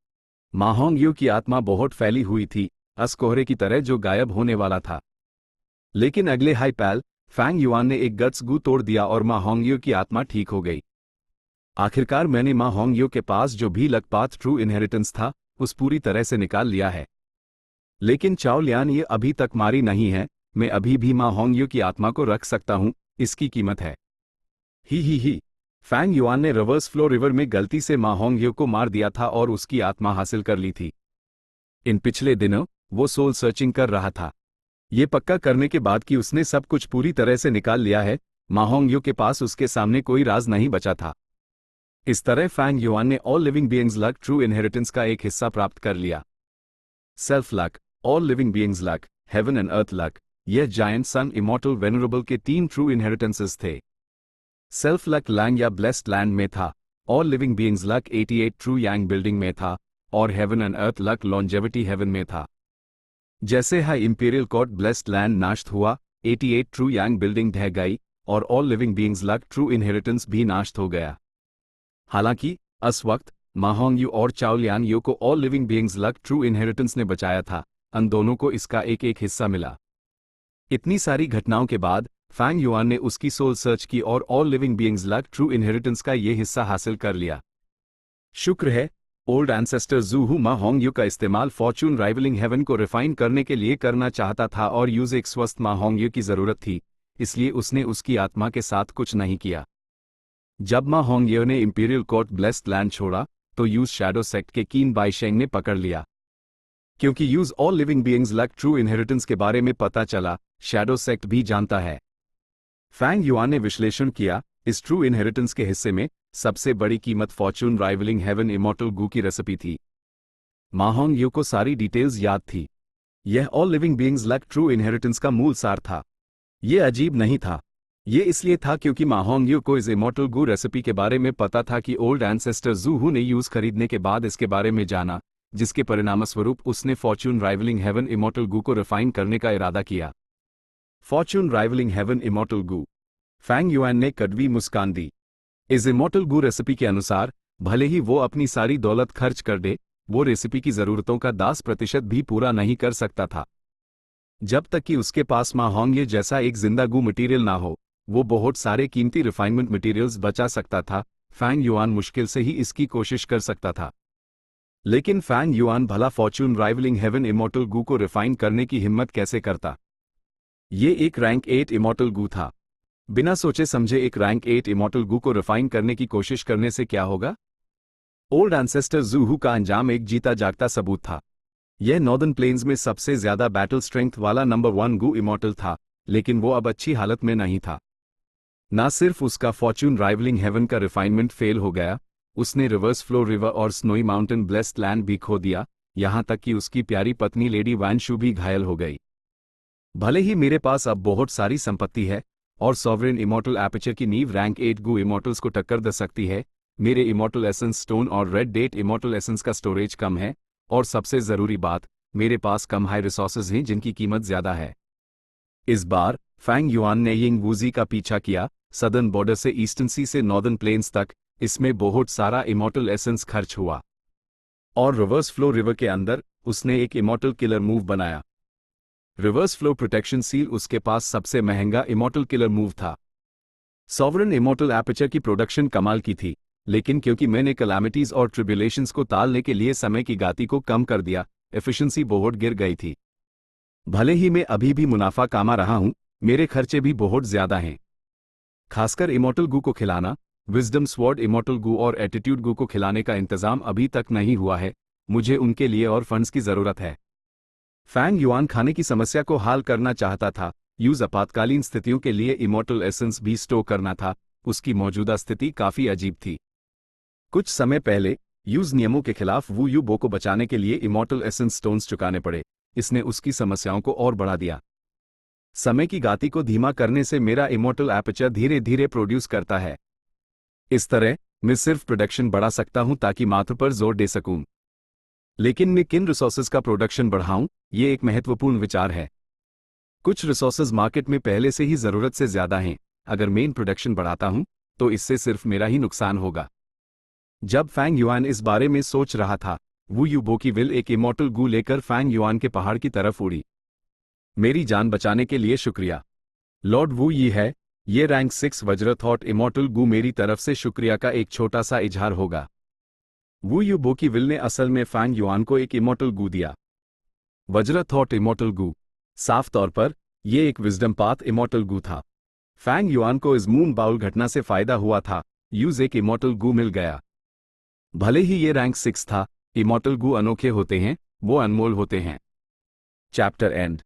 मा होंगयू की आत्मा बहुत फैली हुई थी, कोहरे की तरह जो गायब होने वाला था। लेकिन अगले हाई पैल, फैंग युआन ने एक गट्स गू तोड़ दिया और मा होंगयू की आत्मा ठीक हो गई। आखिरकार मैंने मा होंगयू के पास जो भी लकपात ट्रू इनहेरिटेंस था, उस पूरी तरह से निकाल लिया है। लेकिन चाओ लियान ये अभी तक मारी नहीं है, मैं अभी भी मा होंगयू की आत्मा को रख सकता हूं, इसकी कीमत है। ही। फैंग युआन ने रिवर्स फ्लो रिवर में गलती से मा होंगयू को मार दिया था और उसकी आत्मा हासिल कर ली थी। इन पिछले दिनों वो सोल सर्चिंग कर रहा था। ये पक्का करने के बाद कि उसने सब कुछ पूरी तरह से निकाल लिया है, मा होंगयू के पास उसके सामने कोई राज नहीं बचा था। इस तरह फैंग युआन ने all living beings luck true inheritance का एक हिस्सा प्राप्त कर लिया। Self luck, all living beings luck, heaven and earth luck, यह जायंट सन इमॉर्टल वेनरेबल के 3 ट्रू इनहेरिटेंसेस थे। Self luck Lang Ya blessed land में था, all living beings luck 88 true Yang building में था, और heaven and earth luck longevity heaven में था। जैसे high imperial court blessed land नाश हुआ, 88 ट्रू यांग बिल्डिंग ढह गई, और all living beings luck true inheritance भी नाश हो गया। हालांकि इस वक्त मा होंगयू और चाओ लियान यू को all living beings luck true inheritance ने बचाया था, उन दोनों को इसका एक एक हिस्सा मिला। इतनी सारी घटनाओं के बाद फैंग युआन ने उसकी सोल सर्च की और all living beings luck true inheritance का ये हिस्सा हासिल कर लिया। शुक्र है, ओल्ड एंसेस्टर ज़ू मा होंगयू का इस्तेमाल फॉर्चून राइवलिंग हेवन को रिफाइन करने के लिए करना चाहता था और यूज एक स्वस्थ मा होंगयू की जरूरत थी, इसलिए उसने उसकी आत्मा के साथ कुछ नहीं किया। जब मा होंगयू ने इंपीरियल कोर्ट ब्लेस्ड लैंड छोड़ा, तो यूज शैडो सेक्ट के कीन बाइशेंग ने पकड़ लिया। क्योंकि use all living beings luck true inheritance के बारे में पता चला, शैडो सेक्ट भी जानता है। फैंग युआन ने विश्लेषण किया, इस ट्रू इनहेरिटेंस के हिस्से में सबसे बड़ी कीमत फॉर्चून राइवलिंग हेवन इमॉर्टल गू की रेसिपी थी। मा होंगयू को सारी डिटेल्स याद थी। यह all living beings luck true inheritance का मूल सार था। ये अजीब नहीं था। ये इसलिए था क्योंकि मा होंगयू को इस इमॉर्टल गू रेसिपी के बारे में पता था कि ओल्ड एंसेस्टर जू हू ने यूज खरीदने के बाद इसके बारे में जाना, जिसके परिणामस्वरूप उसने फॉर्च्यून राइवलिंग हेवन इमॉर्टल गू को रिफाइन करने का इरादा किया। फॉर्च्यून राइवलिंग हेवन इमॉर्टल गू। फैंग युआन ने कड़वी मुस्कान दी। इस इमॉर्टल गू रेसिपी के अनुसार भले ही वो अपनी सारी दौलत खर्च कर दे, वो रेसिपी की जरूरतों का 10% भी पूरा नहीं कर सकता था। जब तक कि उसके पास मा होंगये जैसा एक जिंदा गू मटेरियल ना हो, वो बहुत सारे कीमती रिफाइनमेंट मटेरियल्स बचा सकता था। फैंग युआन मुश्किल से ही इसकी कोशिश कर सकता था। लेकिन फैंग युआन भला फॉर्च्यून राइवलिंग हेवन इमॉर्टल गू को रिफाइन करने की हिम्मत कैसे करता? ये एक रैंक 8 इमॉर्टल गू था। बिना सोचे समझे एक रैंक 8 इमॉर्टल गू को रिफाइन करने की कोशिश करने से क्या होगा? ओल्ड एंसेस्टर जू हू का अंजाम एक जीता जागता सबूत था। यह नॉर्दर्न प्लेन्स में सबसे ज्यादा बैटल स्ट्रेंथ वाला नंबर 1 गू इमॉर्टल था, लेकिन वो अब अच्छी हालत में नहीं था। ना सिर्फ उसका फॉर्च्यून राइवलिंग हेवन का रिफाइनमेंट फेल हो गया, उसने रिवर्स फ्लो रिवर और स्नोई माउंटेन ब्लेस्ड लैंड भी खो दिया, यहां तक कि उसकी प्यारी पत्नी लेडी वैनशू भी घायल हो गई। भले ही मेरे पास अब बहुत सारी संपत्ति है और सॉवरेन इमॉर्टल एपर्चर की नींव रैंक 8 गू इमॉर्टल्स को टक्कर दे सकती है, मेरे इमॉर्टल एसेंस स्टोन और रेड डेट इमॉर्टल एसेंस का स्टोरेज कम है, और सबसे जरूरी बात, मेरे पास कम हाई रिसोर्सेज हैं जिनकी कीमत ज्यादा है। इस बार फैंग युआन ने यिंग वूजी का पीछा किया, सदर्न बॉर्डर से ईस्टर्न सी से नॉर्दर्न प्लेन्स तक। इसमें बहुत सारा इमॉर्टल एसेंस खर्च हुआ, और रिवर्स फ्लो रिवर के अंदर उसने एक इमॉर्टल किलर मूव बनाया। रिवर्स फ्लो प्रोटेक्शन सील उसके पास सबसे महंगा इमॉर्टल किलर मूव था। सॉवरेन इमॉर्टल एपर्चर की प्रोडक्शन कमाल की थी, लेकिन क्योंकि मैंने कैलामिटीज और ट्रिब्यूलेशंस को टालने के लिए समय की गति को कम कर दिया, एफिशिएंसी बहुत गिर गई थी। भले ही मैं अभी भी मुनाफा कमा रहा हूं, मेरे खर्चे भी बहुत ज्यादा हैं। खासकर इमॉर्टल गू को खिलाना, विजडम स्वॉर्ड इमॉर्टल गू और एटीट्यूड गू को खिलाने का इंतजाम अभी तक नहीं हुआ है। मुझे उनके लिए और फंड्स की जरूरत है। फैंग युआन खाने की समस्या को हल करना चाहता था। यूज आपातकालीन स्थितियों के लिए इमॉर्टल एसेंस भी स्टोर करना था। उसकी मौजूदा स्थिति काफी अजीब थी। कुछ समय पहले यूज नियमों के खिलाफ वू यू बो को बचाने के लिए इमॉर्टल एसेंस स्टोन्स चुकाने पड़े। इसने उसकी समस्याओं को और बढ़ा दिया। समय की गति को धीमा करने से मेरा इमॉर्टल एपर्चर धीरे धीरे प्रोड्यूस करता है। इस तरह मैं सिर्फ प्रोडक्शन बढ़ा सकता हूं ताकि मात्र पर जोर दे सकूं। लेकिन मैं किन रिसोर्सेज का प्रोडक्शन बढ़ाऊं, ये एक महत्वपूर्ण विचार है। कुछ रिसोर्सेज मार्केट में पहले से ही जरूरत से ज्यादा हैं। अगर मेन प्रोडक्शन बढ़ाता हूं तो इससे सिर्फ मेरा ही नुकसान होगा। जब फैंग युआन इस बारे में सोच रहा था, वू यू बो की विल एक इमॉर्टल गू लेकर फैंग युआन के पहाड़ की तरफ उड़ी। मेरी जान बचाने के लिए शुक्रिया, लॉर्ड वू यी है। ये रैंक 6 वज्र थॉट इमॉर्टल गू मेरी तरफ से शुक्रिया का एक छोटा सा इजहार होगा। वू यू बो की विल ने असल में फैंग युआन को एक इमॉर्टल गू दिया। वज्र थॉट इमॉर्टल गू। साफ तौर पर यह एक विजडम पाथ इमॉर्टल गू था। फैंग युआन को इस मून बाउल घटना से फायदा हुआ था। यूज एक इमॉर्टल गू मिल गया। भले ही ये रैंक 6 था, इमॉर्टल गू अनोखे होते हैं, वो अनमोल होते हैं। Chapter and.